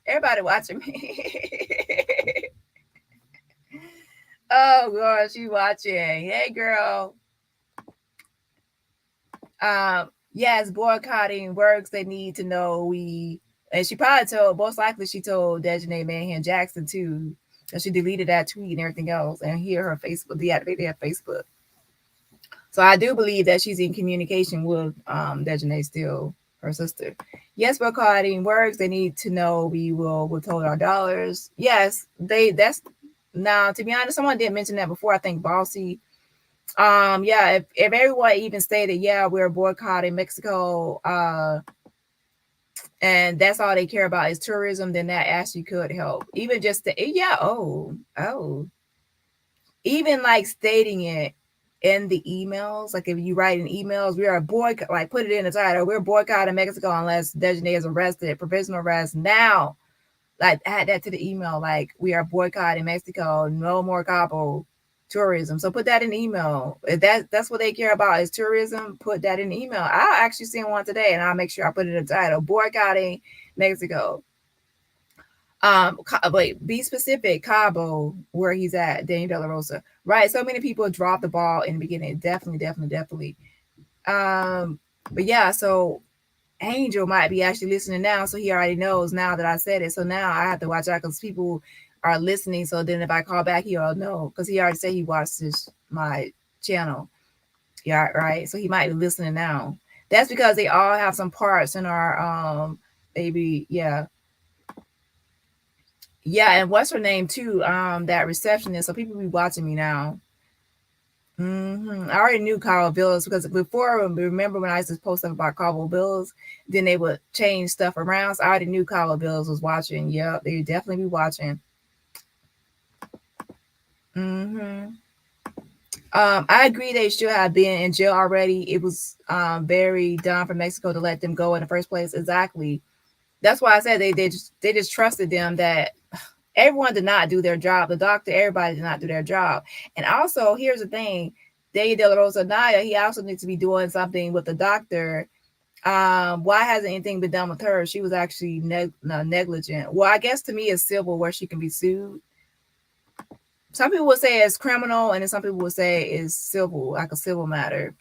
everybody watching me. Oh gosh, she watching. Hey, girl. Yes, boycotting works. They need to know and she probably most likely she told Dejanae Manhan Jackson too, because she deleted that tweet and everything else, and here her Facebook deactivated her Facebook. So I do believe that she's in communication with Dejanae still, her sister. Yes, boycotting works. They need to know we will withhold our dollars. Yes, now to be honest, someone did mention that before. I think Bossy. Yeah, if everyone even stated, yeah, we're boycotting Mexico, and that's all they care about is tourism, then that actually could help. Even just even like stating it in the emails, like if you write in emails, we are boycott, like put it in the title, we're boycotting Mexico unless Dejanae is arrested, provisional arrest now. Like add that to the email, like we are boycotting Mexico, no more Cabo tourism. So put that in the email. If that's what they care about is tourism, put that in the email. I'll actually send one today and I'll make sure I put it in the title, boycotting Mexico. Wait, be specific. Cabo, where he's at, Danny De La Rosa. Right. So many people dropped the ball in the beginning. Definitely. But yeah, so Angel might be actually listening now, so he already knows now that I said it. So now I have to watch out because people are listening. So then if I call back, he'll know because he already said he watched my channel. Yeah, right. So he might be listening now. That's because they all have some parts in our maybe yeah, and what's her name too? That receptionist. So people be watching me now. I already knew Carl Bills because before, remember when I used to post stuff about Carl Bills, then they would change stuff around. So I already knew Carl Bills was watching. Yep, they would definitely be watching. I agree they should have been in jail already. It was very dumb for Mexico to let them go in the first place. Exactly. That's why I said they just trusted them that everyone did not do their job. The doctor, everybody did not do their job. And also, here's the thing. Dani De La Rosa Naya, he also needs to be doing something with the doctor. Why hasn't anything been done with her? She was actually negligent. Well, I guess to me it's civil where she can be sued. Some people would say it's criminal, and then some people would say it's civil, like a civil matter.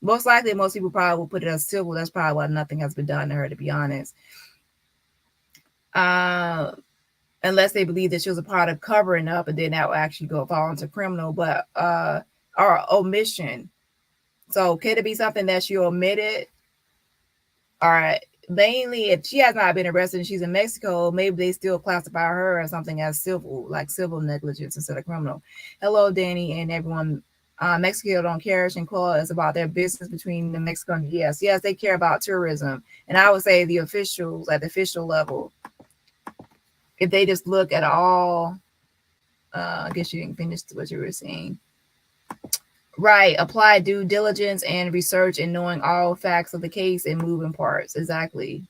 Most likely, most people probably will put it as civil. That's probably why nothing has been done to her, to be honest. Unless they believe that she was a part of covering up, and then that will actually fall into criminal, but or omission. So could it be something that she omitted? Or mainly, if she has not been arrested and she's in Mexico, maybe they still classify her as something as civil, like civil negligence instead of criminal. Hello, Danny and everyone. Mexico don't care. Shanquella is about their business between the Mexico and the US. Yes, they care about tourism. And I would say the officials at the official level, if they just look at all, I guess you didn't finish what you were saying. Right. Apply due diligence and research in knowing all facts of the case and moving parts. Exactly.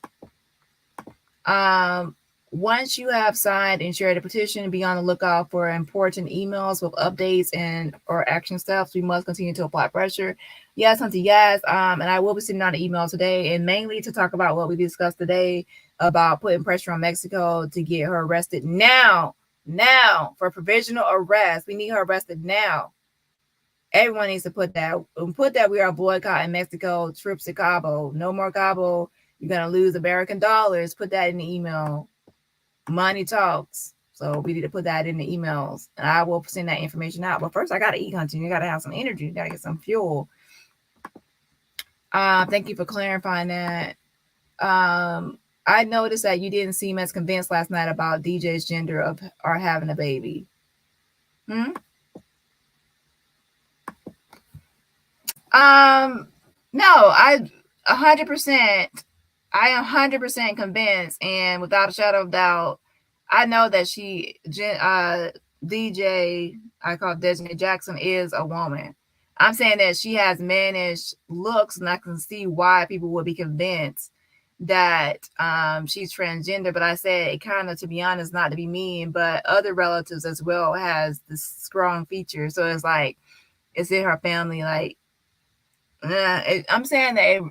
Um, Once you have signed and shared a petition, be on the lookout for important emails with updates and or action steps. We must continue to apply pressure. Yes, Hunter, yes. And I will be sending out an email today, and mainly to talk about what we discussed today about putting pressure on Mexico to get her arrested now. Now for provisional arrest. We need her arrested now. Everyone needs to put that we are boycotting Mexico trips to Cabo. No more Cabo. You're gonna lose American dollars. Put that in the email. Money talks. So we need to put that in the emails, and I will send that information out. But first, I gotta eat, Hunter. You gotta have some energy. You gotta get some fuel. Thank you for clarifying that. I noticed that you didn't seem as convinced last night about DJ's gender of or having a baby. Hmm? No, 100%, I am 100% convinced, and without a shadow of doubt, I know that DJ, I call Desiree Jackson, is a woman. I'm saying that she has mannish looks, and I can see why people would be convinced that she's transgender. But I said it kind of, to be honest, not to be mean, but other relatives as well has this strong feature. So it's like it's in her family, like I'm saying that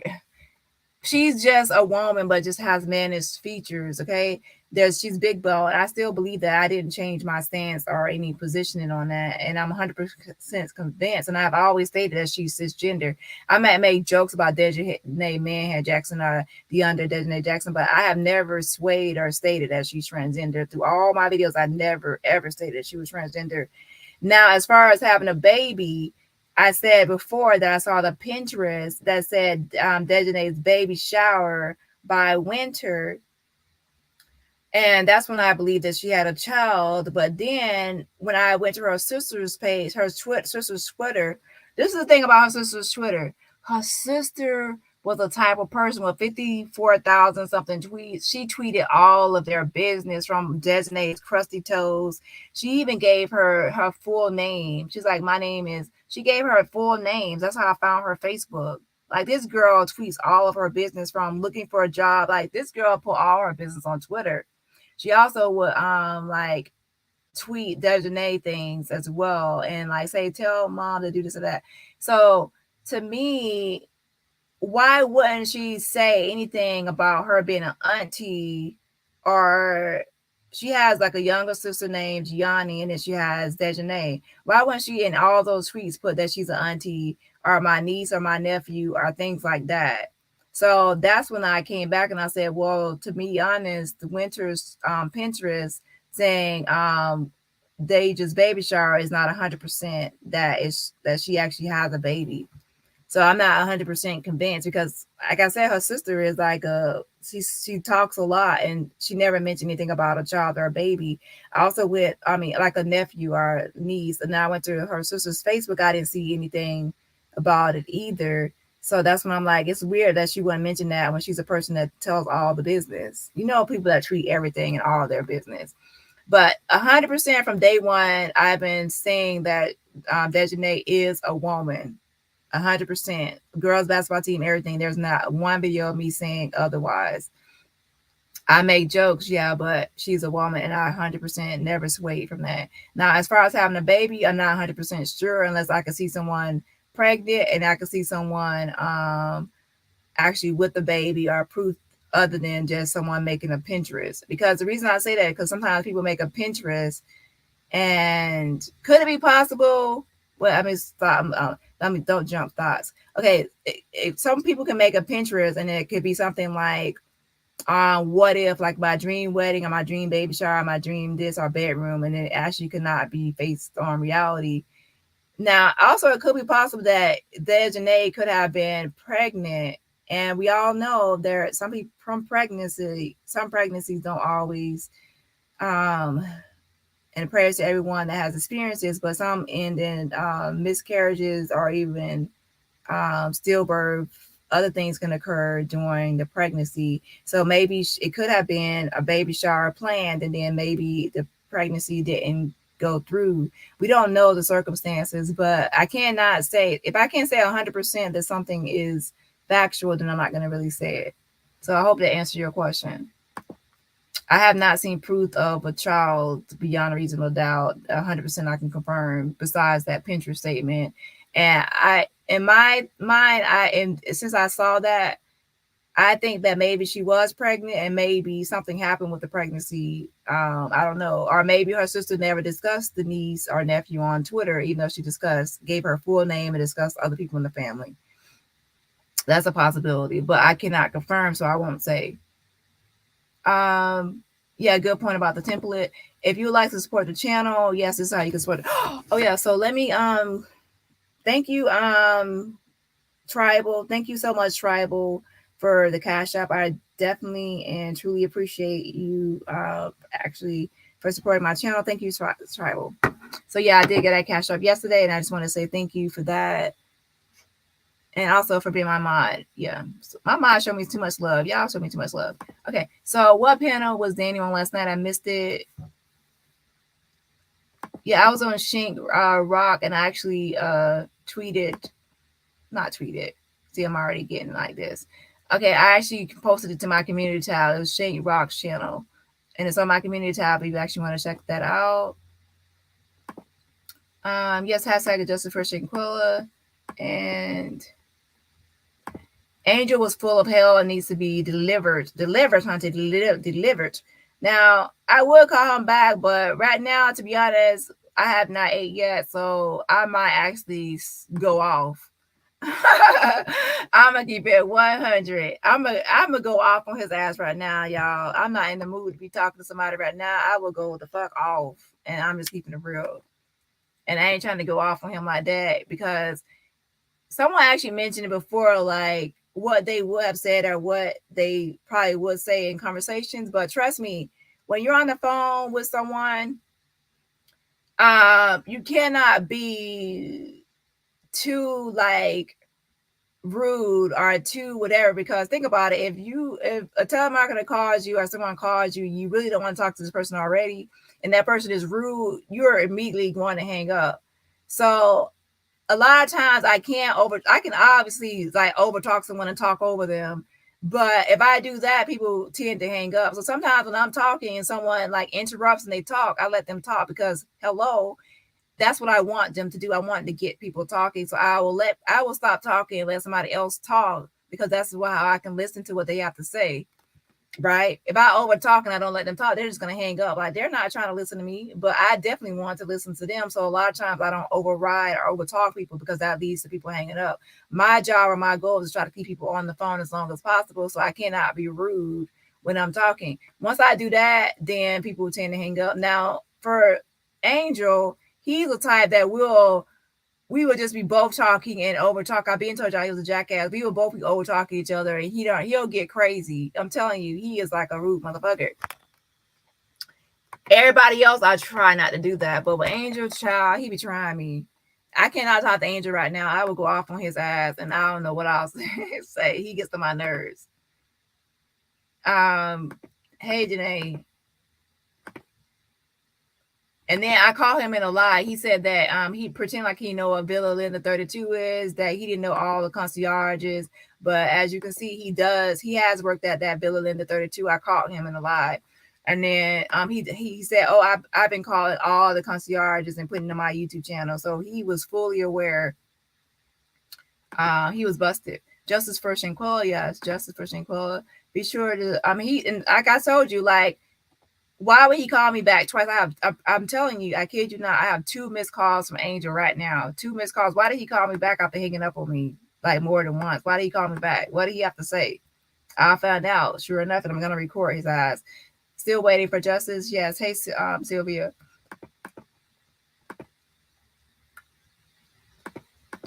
she's just a woman, but just has mannish features. Okay, she's big bone. I still believe that. I didn't change my stance or any positioning on that, and I'm 100% convinced. And I've always stated that she's cisgender. I might make jokes about Desiree Manhead Jackson or DeAndre Desiree Jackson, but I have never swayed or stated that she's transgender. Through all my videos, I never ever stated she was transgender. Now, as far as having a baby, I said before that I saw the Pinterest that said Desiree's baby shower by winter. And that's when I believed that she had a child. But then when I went to her sister's page, her sister's Twitter, this is the thing about her sister's Twitter. Her sister was a type of person with 54,000 something tweets. She tweeted all of their business from Desiree's crusty toes. She even gave her full name. She's like, my name is, she gave her full names. That's how I found her Facebook. Like, this girl tweets all of her business from looking for a job. Like, this girl put all her business on Twitter. She also would like tweet Desiree things as well, and like say, tell mom to do this or that. So to me, why wouldn't she say anything about her being an auntie? Or she has like a younger sister named Gianni, and then she has Desiree. Why wouldn't she in all those tweets put that she's an auntie or my niece or my nephew or things like that? So that's when I came back and I said, well, to be honest, the Winter's Pinterest saying they just baby shower is not 100% that she actually has a baby. So I'm not 100% convinced because, like I said, her sister is like she talks a lot and she never mentioned anything about a child or a baby. Also like a nephew or niece. And now I went to her sister's Facebook. I didn't see anything about it either. So that's when I'm like, it's weird that she wouldn't mention that when she's a person that tells all the business. You know, people that treat everything and all their business. But 100% from day one, I've been saying that Desiree is a woman. 100%. Girls basketball team, everything. There's not one video of me saying otherwise. I make jokes, yeah, but she's a woman, and I 100% never swayed from that. Now, as far as having a baby, I'm not 100% sure unless I can see someone pregnant and I can see someone actually with the baby or proof other than just someone making a Pinterest. Because the reason I say that, because sometimes people make a Pinterest, and could it be possible? Well, I mean, stop. Don't jump thoughts. Okay, some people can make a Pinterest, and it could be something like, what if, like, my dream wedding or my dream baby shower, my dream this or bedroom, and it actually could not be based on reality. Now, also, it could be possible that Janae could have been pregnant, and we all know there some people from pregnancy. Some pregnancies don't always. Um, and prayers to everyone that has experienced this, but some end in miscarriages or even stillbirth. Other things can occur during the pregnancy. So maybe it could have been a baby shower planned, and then maybe the pregnancy didn't go through. We don't know the circumstances, but I cannot say, if I can't say 100% that something is factual, then I'm not going to really say it. So I hope that answers your question. I have not seen proof of a child beyond a reasonable doubt. 100% I can confirm. Besides that Pinterest statement, and in my mind, and since I saw that, I think that maybe she was pregnant, and maybe something happened with the pregnancy. I don't know, or maybe her sister never discussed the niece or nephew on Twitter, even though she gave her full name and discussed other people in the family. That's a possibility, but I cannot confirm, so I won't say. Yeah, good point about the template. If you would like to support the channel, yes, this is how you can support it. Oh yeah, so let me thank you Tribal. Thank you so much, Tribal, for the Cash App. I definitely and truly appreciate you actually for supporting my channel. Thank you, Tribal. So yeah, I did get that Cash App yesterday, and I just want to say thank you for that. And also for being my mod. Yeah. So my mod showed me too much love. Y'all showed me too much love. Okay. So what panel was Dani on last night? I missed it. Yeah, I was on Shank Rock, and I actually not tweeted. See, I'm already getting like this. Okay, I actually posted it to my community tab. It was Shank Rock's channel, and it's on my community tab if you actually want to check that out. Yes, hashtag justice for Shanquella, and Angel was full of hell and needs to be delivered. Hunted, delivered. Now, I would call him back, but right now, to be honest, I have not ate yet, so I might actually go off. I'm gonna keep it 100. I'm gonna go off on his ass right now, y'all. I'm not in the mood to be talking to somebody right now. I will go the fuck off, and I'm just keeping it real. And I ain't trying to go off on him like that, because someone actually mentioned it before, like what they would have said or what they probably would say in conversations. But trust me, when you're on the phone with someone, you cannot be too like rude or too whatever, because think about it, if a telemarketer calls you or someone calls you, you really don't want to talk to this person already, and that person is rude, you're immediately going to hang up. So a lot of times I can obviously like over talk someone and talk over them, but if I do that, people tend to hang up. So sometimes when I'm talking and someone like interrupts and they talk, I let them talk, because hello, that's what I want them to do. I want to get people talking. So I will stop talking and let somebody else talk, because that's how I can listen to what they have to say. Right? If I over talk and I don't let them talk, they're just gonna hang up. Like, they're not trying to listen to me, but I definitely want to listen to them. So a lot of times I don't override or over talk people, because that leads to people hanging up. My job or my goal is to try to keep people on the phone as long as possible. So I cannot be rude when I'm talking. Once I do that, then people tend to hang up. Now for Angel, he's the type that we would just be both talking and over talk. I've been told y'all he was a jackass. We would both be over talking each other, and he'll get crazy. I'm telling you, he is like a rude motherfucker. Everybody else, I try not to do that, but with Angel, child, he be trying me. I cannot talk to Angel right now. I will go off on his ass, and I don't know what I'll say. He gets to my nerves. Hey Janae. And then I called him in a lie. He said that he pretend like he know what Villa Linda 32 is, that he didn't know all the concierges. But as you can see, he does. He has worked at that Villa Linda 32. I caught him in a lie. And then he said, oh, I've been calling all the concierges and putting them on my YouTube channel. So he was fully aware. He was busted. Justice for Shanquella, yes, justice for Shanquella. Be sure to, and like I told you, like, why would he call me back twice? I'm telling you, I kid you not, I have 2 missed calls from Angel right now. 2 missed calls. Why did he call me back after hanging up on me like more than once? Why did he call me back? What did he have to say? I'll find out. Sure enough, and I'm gonna record his eyes. Still waiting for justice. Yes. Hey, Sylvia.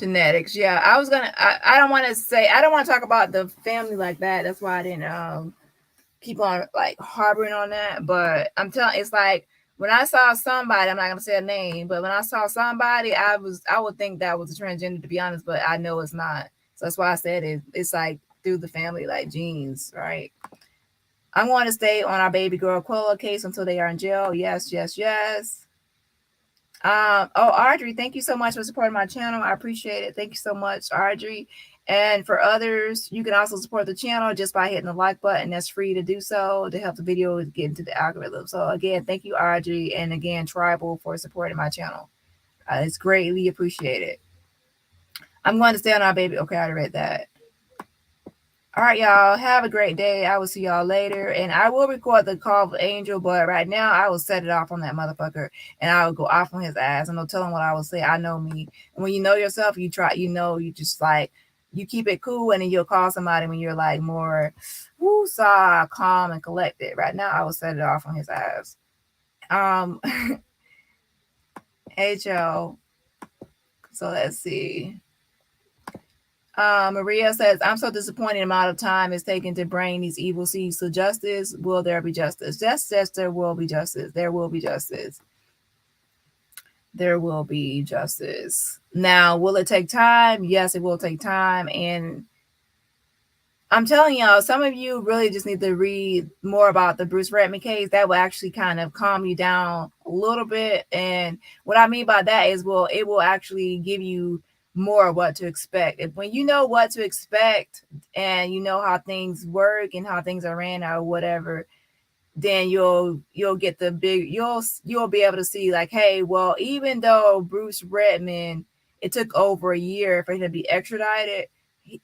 Genetics. Yeah, I was gonna. I don't want to say. I don't want to talk about the family like that. That's why I didn't keep on like harboring on that. But I'm telling, it's like when I saw somebody, I'm not gonna say a name, but when I saw somebody, I would think that was a transgender, to be honest, but I know it's not. So that's why I said it. It's like through the family, like genes, right? I'm going to stay on our baby girl Quilla case until they are in jail. Yes, yes, yes. Oh, Audrey, thank you so much for supporting my channel. I appreciate it. Thank you so much, Audrey. And for others, you can also support the channel just by hitting the like button. That's free to do so to help the video get into the algorithm. So again, thank you, Audrey, and again, Tribal, for supporting my channel. It's greatly appreciated. I'm going to stay on our baby. Okay, I read that. All right, y'all. Have a great day. I will see y'all later. And I will record the call of Angel, but right now I will set it off on that motherfucker and I will go off on his ass. And no telling what I will say. I know me. And when you know yourself, you try, you just like, you keep it cool and then you'll call somebody when you're like more woo-saw, calm and collected. Right now I will set it off on his ass. Hey, Joe. So let's see. Maria says, I'm so disappointed the amount of time it's taken to bring these evil seeds to justice. Will there be justice? Yes, there will be justice. There will be justice. There will be justice. Now, will it take time? Yes, it will take time. And I'm telling y'all, some of you really just need to read more about the Bruce Redman case. That will actually kind of calm you down a little bit. And what I mean by that is, well, it will actually give you more of what to expect. If when you know what to expect and you know how things work and how things are ran or whatever, then you'll get the big you'll be able to see like, hey, well, even though Bruce Redman, it took over a year for him to be extradited,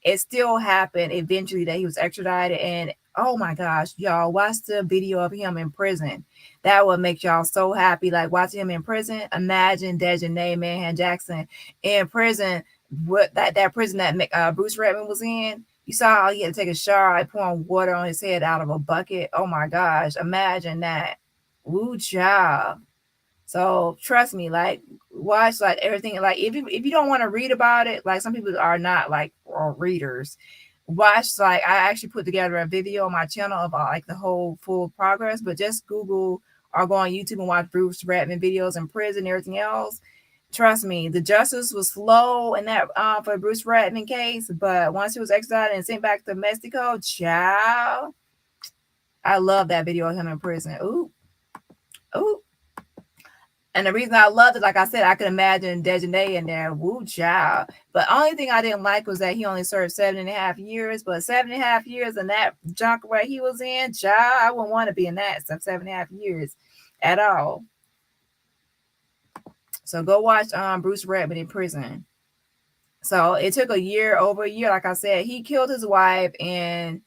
it still happened eventually that he was extradited. And oh my gosh, y'all, watch the video of him in prison. That would make y'all so happy. Like watching him in prison. Imagine Dejanay Manhan Jackson in prison. What that prison that Bruce Redman was in. You saw how he had to take a shower, like pouring water on his head out of a bucket. Oh my gosh, imagine that. Woo job. So trust me, like watch like everything. Like if you don't want to read about it, like some people are not like readers. Watch, like I actually put together a video on my channel about like the whole full progress, but just Google or go on YouTube and watch Bruce Redman videos in prison and everything else. Trust me, the justice was slow in that for Bruce Redman case, but once he was extradited and sent back to Mexico, child, I love that video of him in prison. Ooh, ooh. And the reason I loved it, like I said, I could imagine Dejanay in there. Woo, child. But only thing I didn't like was that he only served 7.5 years. But 7.5 years in that junk where he was in, child, I wouldn't want to be in that 7.5 years at all. So go watch Bruce Redman in prison. So it took over a year. Like I said, he killed his wife, and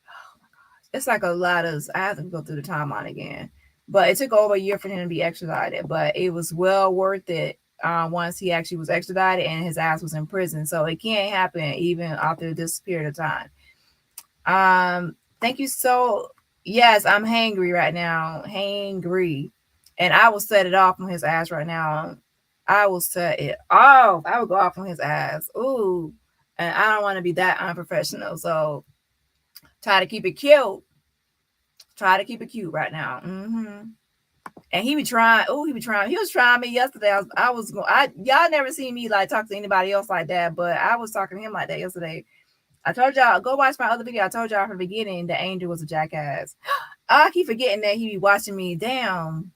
oh my gosh, it's like a lot of. I have to go through the timeline again, but it took over a year for him to be extradited. But it was well worth it once he actually was extradited and his ass was in prison. So it can't happen even after this period of time. Thank you so. Yes, I'm hangry right now. Hangry, and I will set it off on his ass right now. I will set it off. I will go off on his ass. Ooh. And I don't want to be that unprofessional. So try to keep it cute. Try to keep it cute right now. Mm-hmm. And he be trying. Oh, he be trying. He was trying me yesterday. Y'all never seen me like talk to anybody else like that, but I was talking to him like that yesterday. I told y'all, go watch my other video. I told y'all from the beginning that Angel was a jackass. I keep forgetting that he be watching me. Damn.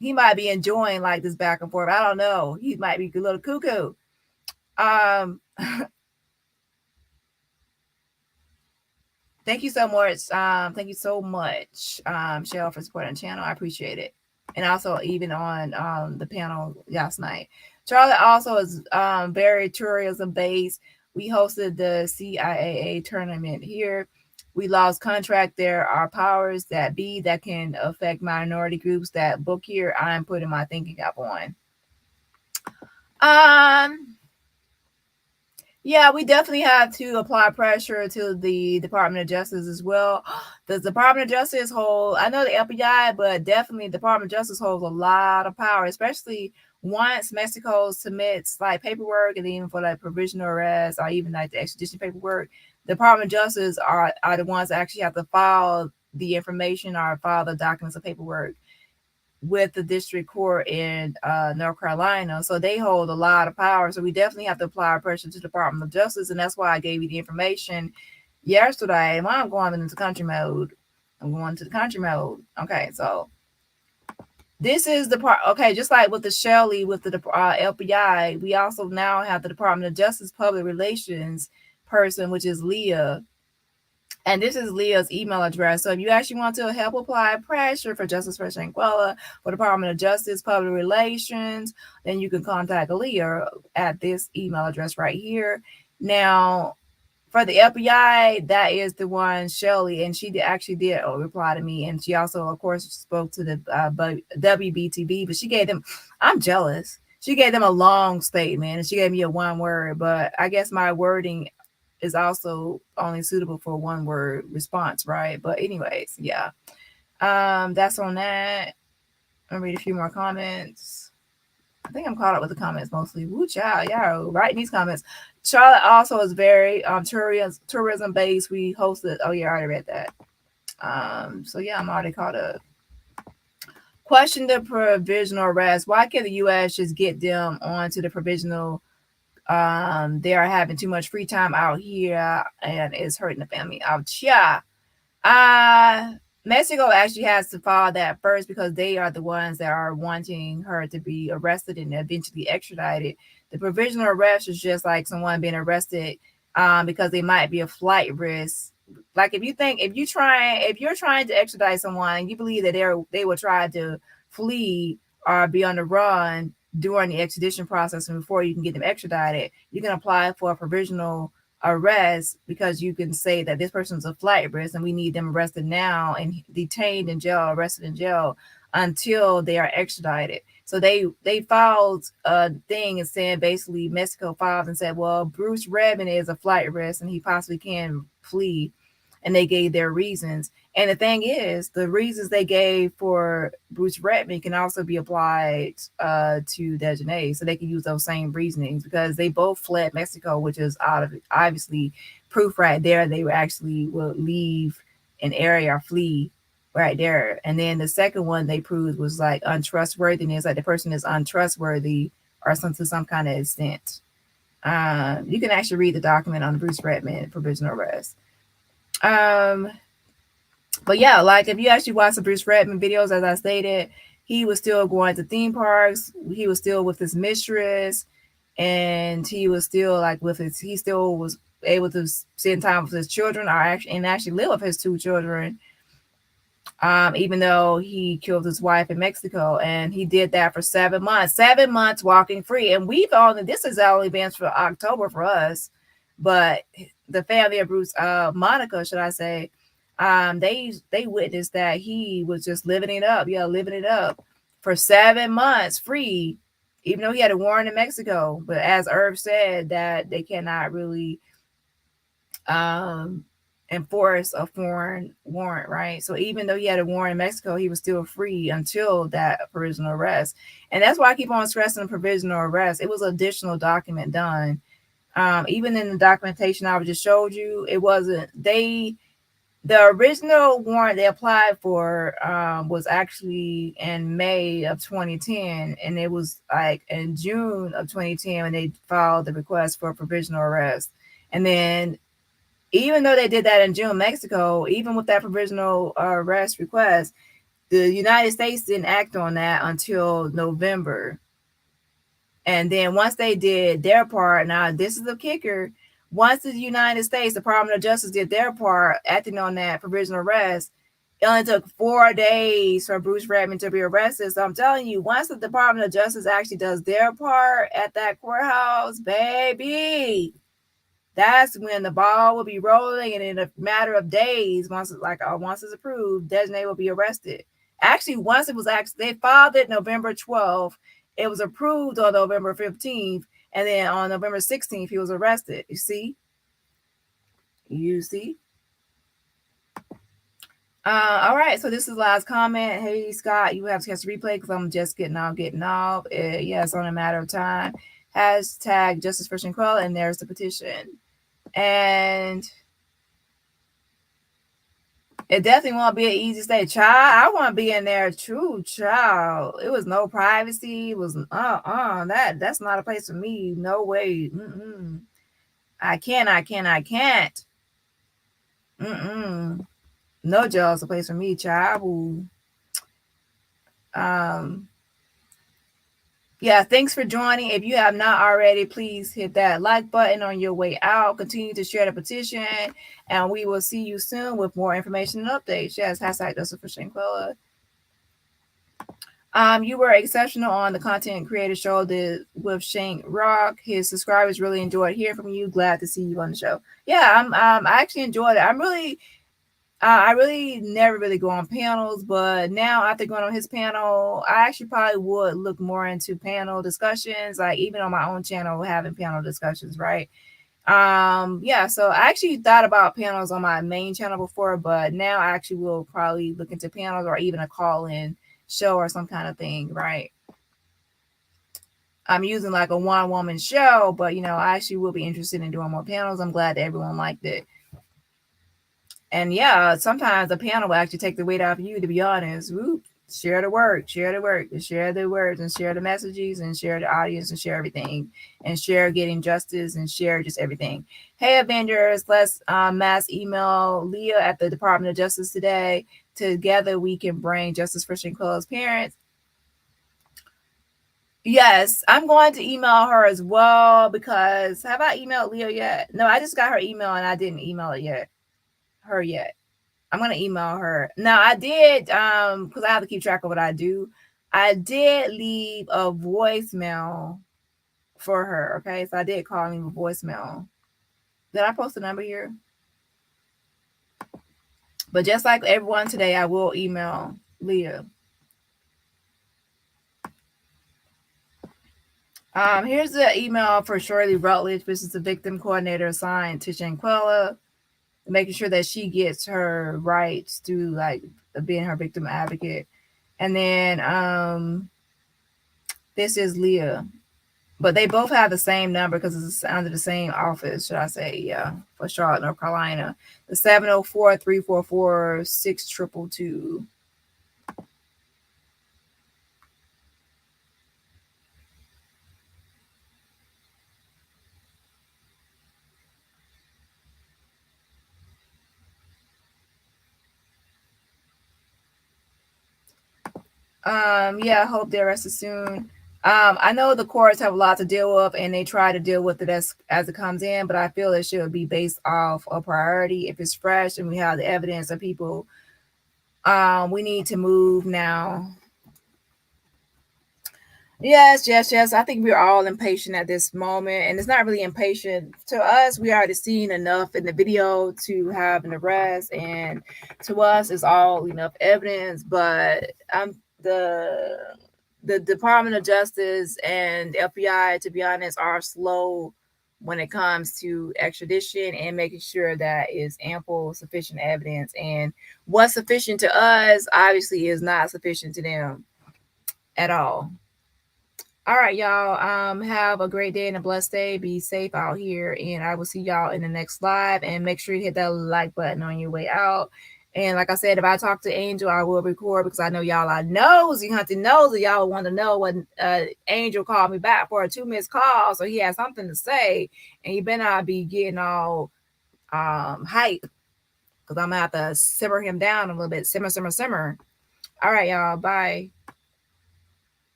He might be enjoying like this back and forth. I don't know. He might be a little cuckoo. Thank you so much. Thank you so much, Cheryl, for supporting the channel. I appreciate it. And also even on the panel last night. Charlotte also is very tourism based. We hosted the CIAA tournament here. We lost contract. There are powers that be that can affect minority groups that book here. I'm putting my thinking cap on. Yeah, we definitely have to apply pressure to the Department of Justice as well. The Department of Justice holds, I know the FBI, but definitely the Department of Justice holds a lot of power, especially once Mexico submits like paperwork, and even for like provisional arrest or even like the extradition paperwork, the Department of Justice are the ones that actually have to file the information or file the documents of paperwork with the district court in North Carolina. So they hold a lot of power. So we definitely have to apply our pressure to the Department of Justice. And that's why I gave you the information yesterday. I'm going into country mode. I'm going to the country mode. Okay, so this is the part. Okay, just like with the Shelley with the LPI, we also now have the Department of Justice Public Relations person, which is Leah. And this is Leah's email address. So if you actually want to help apply pressure for Justice for Shanquella, for Department of Justice Public Relations, then you can contact Leah at this email address right here. Now, for the FBI, that is the one, Shelley, and she actually did reply to me. And she also, of course, spoke to the WBTV, but she gave them, I'm jealous. She gave them a long statement, and she gave me a one word, but I guess my wording is also only suitable for one word response, right? But anyways, yeah. That's on that. I'll read a few more comments. I think I'm caught up with the comments mostly. Woo child, y'all writing these comments. Charlotte also is very tourism based. We hosted. Oh yeah, I already read that. So yeah, I'm already caught up. Question the provisional arrest. Why can't the U.S. just get them onto the provisional? They are having too much free time out here, and it's hurting the family. Ouch, yeah. Mexico actually has to file that first because they are the ones that are wanting her to be arrested and eventually extradited. The provisional arrest is just like someone being arrested because they might be a flight risk. Like if you're trying to extradite someone and you believe that they will try to flee or be on the run during the extradition process and before you can get them extradited, you can apply for a provisional arrest because you can say that this person's a flight risk and we need them arrested now and detained in jail, arrested in jail until they are extradited. So they filed a thing and saying basically Mexico filed and said, well, Bruce Redmond is a flight risk and he possibly can flee. And they gave their reasons. And the thing is, the reasons they gave for Bruce Redmond can also be applied to Dejanay. So they can use those same reasonings because they both fled Mexico, which is obviously proof right there. They actually will leave an area or flee right there. And then the second one they proved was like untrustworthiness, like the person is untrustworthy or to some kind of extent. You can actually read the document on Bruce Redmond provisional arrest. But yeah, like if you actually watch the Bruce Redmond videos, as I stated, he was still going to theme parks. He was still with his mistress, and he was still like he still was able to spend time with his children, or actually live with his two children. Even though he killed his wife in Mexico, and he did that for 7 months walking free. And this has only been for October for us, but the family of Bruce, Monica, should I say, they witnessed that he was just living it up for 7 months free, even though he had a warrant in Mexico. But as Irv said, that they cannot really enforce a foreign warrant, right? So even though he had a warrant in Mexico, he was still free until that provisional arrest. And that's why I keep on stressing the provisional arrest. It was an additional document done. Even in the documentation I just showed you, it wasn't the original warrant they applied for was actually in May of 2010, and it was like in June of 2010 when they filed the request for provisional arrest. And then even though they did that in June, Mexico, even with that provisional arrest request, the United States didn't act on that until November. And then once they did their part, now this is the kicker. Once the United States Department of Justice did their part, acting on that provisional arrest, it only took 4 days for Bruce Redmond to be arrested. So I'm telling you, once the Department of Justice actually does their part at that courthouse, baby, that's when the ball will be rolling, and in a matter of days, once it's approved, Dejanay will be arrested. Actually, once it was actually they filed it November 12th, it was approved on November 15th, and then on November 16th he was arrested. You see. All right, so this is the last comment. Hey Scott, you have to catch the replay because I'm just getting off. Yeah, it's only a matter of time. Hashtag Justice for Shanquella, and there's the petition. And it definitely won't be an easy stay. Child, I want to be in there true, child. It was no privacy. It was that's not a place for me. No way. I can't. No jail's a place for me, child. Ooh. Yeah, thanks for joining. If you have not already, please hit that like button on your way out. Continue to share the petition, and we will see you soon with more information and updates. Yes, hashtag Joseph for Shanquella. You were exceptional on the content creator show with Shank Rock. His subscribers really enjoyed hearing from you. Glad to see you on the show. Yeah, I actually enjoyed it. I really never really go on panels, but now after going on his panel, I actually probably would look more into panel discussions, like even on my own channel, having panel discussions, right? Yeah, so I actually thought about panels on my main channel before, but now I actually will probably look into panels or even a call-in show or some kind of thing, right? I'm using like a one-woman show, but I actually will be interested in doing more panels. I'm glad that everyone liked it. And yeah, sometimes a panel will actually take the weight off you, to be honest. Share the work, share the words, and share the messages, and share the audience, and share everything, and share getting justice, and share just everything. Hey, Avengers, let's mass email Leah at the Department of Justice today. Together, we can bring justice for Shanquella's parents. Yes, I'm going to email her as well because have I emailed Leah yet? No, I just got her email and I didn't email it yet. Her yet. I'm gonna email her. Now I did because I have to keep track of what I do. I did leave a voicemail for her. Okay, so I did call and leave a voicemail. Did I post the number here? But just like everyone today, I will email Leah. Here's the email for Shirley Rutledge, which is the victim coordinator assigned to Shanquella, making sure that she gets her rights through like being her victim advocate. And then this is Leah. But they both have the same number because it's under the same office, should I say, yeah, for Charlotte, North Carolina. The 704-344-6222. Yeah, I hope they're arrested soon. I know the courts have a lot to deal with, and they try to deal with it as it comes in, but I feel it should be based off a priority. If it's fresh and we have the evidence of people, we need to move now. Yes. I think we're all impatient at this moment, and it's not really impatient to us. We already seen enough in the video to have an arrest, and to us, it's all enough evidence. But the Department of Justice and FBI, to be honest, are slow when it comes to extradition and making sure that is ample, sufficient evidence. And what's sufficient to us obviously is not sufficient to them at all. All right, y'all. Have a great day and a blessed day. Be safe out here, and I will see y'all in the next live. And make sure you hit that like button on your way out. And like I said, if I talk to Angel, I will record because I know y'all are nosy, hunting nosy. Y'all want to know when Angel called me back for a 2 minute call, so he had something to say, and he better not be getting all hype because I'm gonna have to simmer him down a little bit. Simmer. All right, y'all. Bye.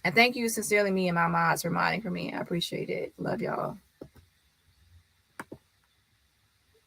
And thank you sincerely, me and my mods, for modding for me. I appreciate it. Love y'all.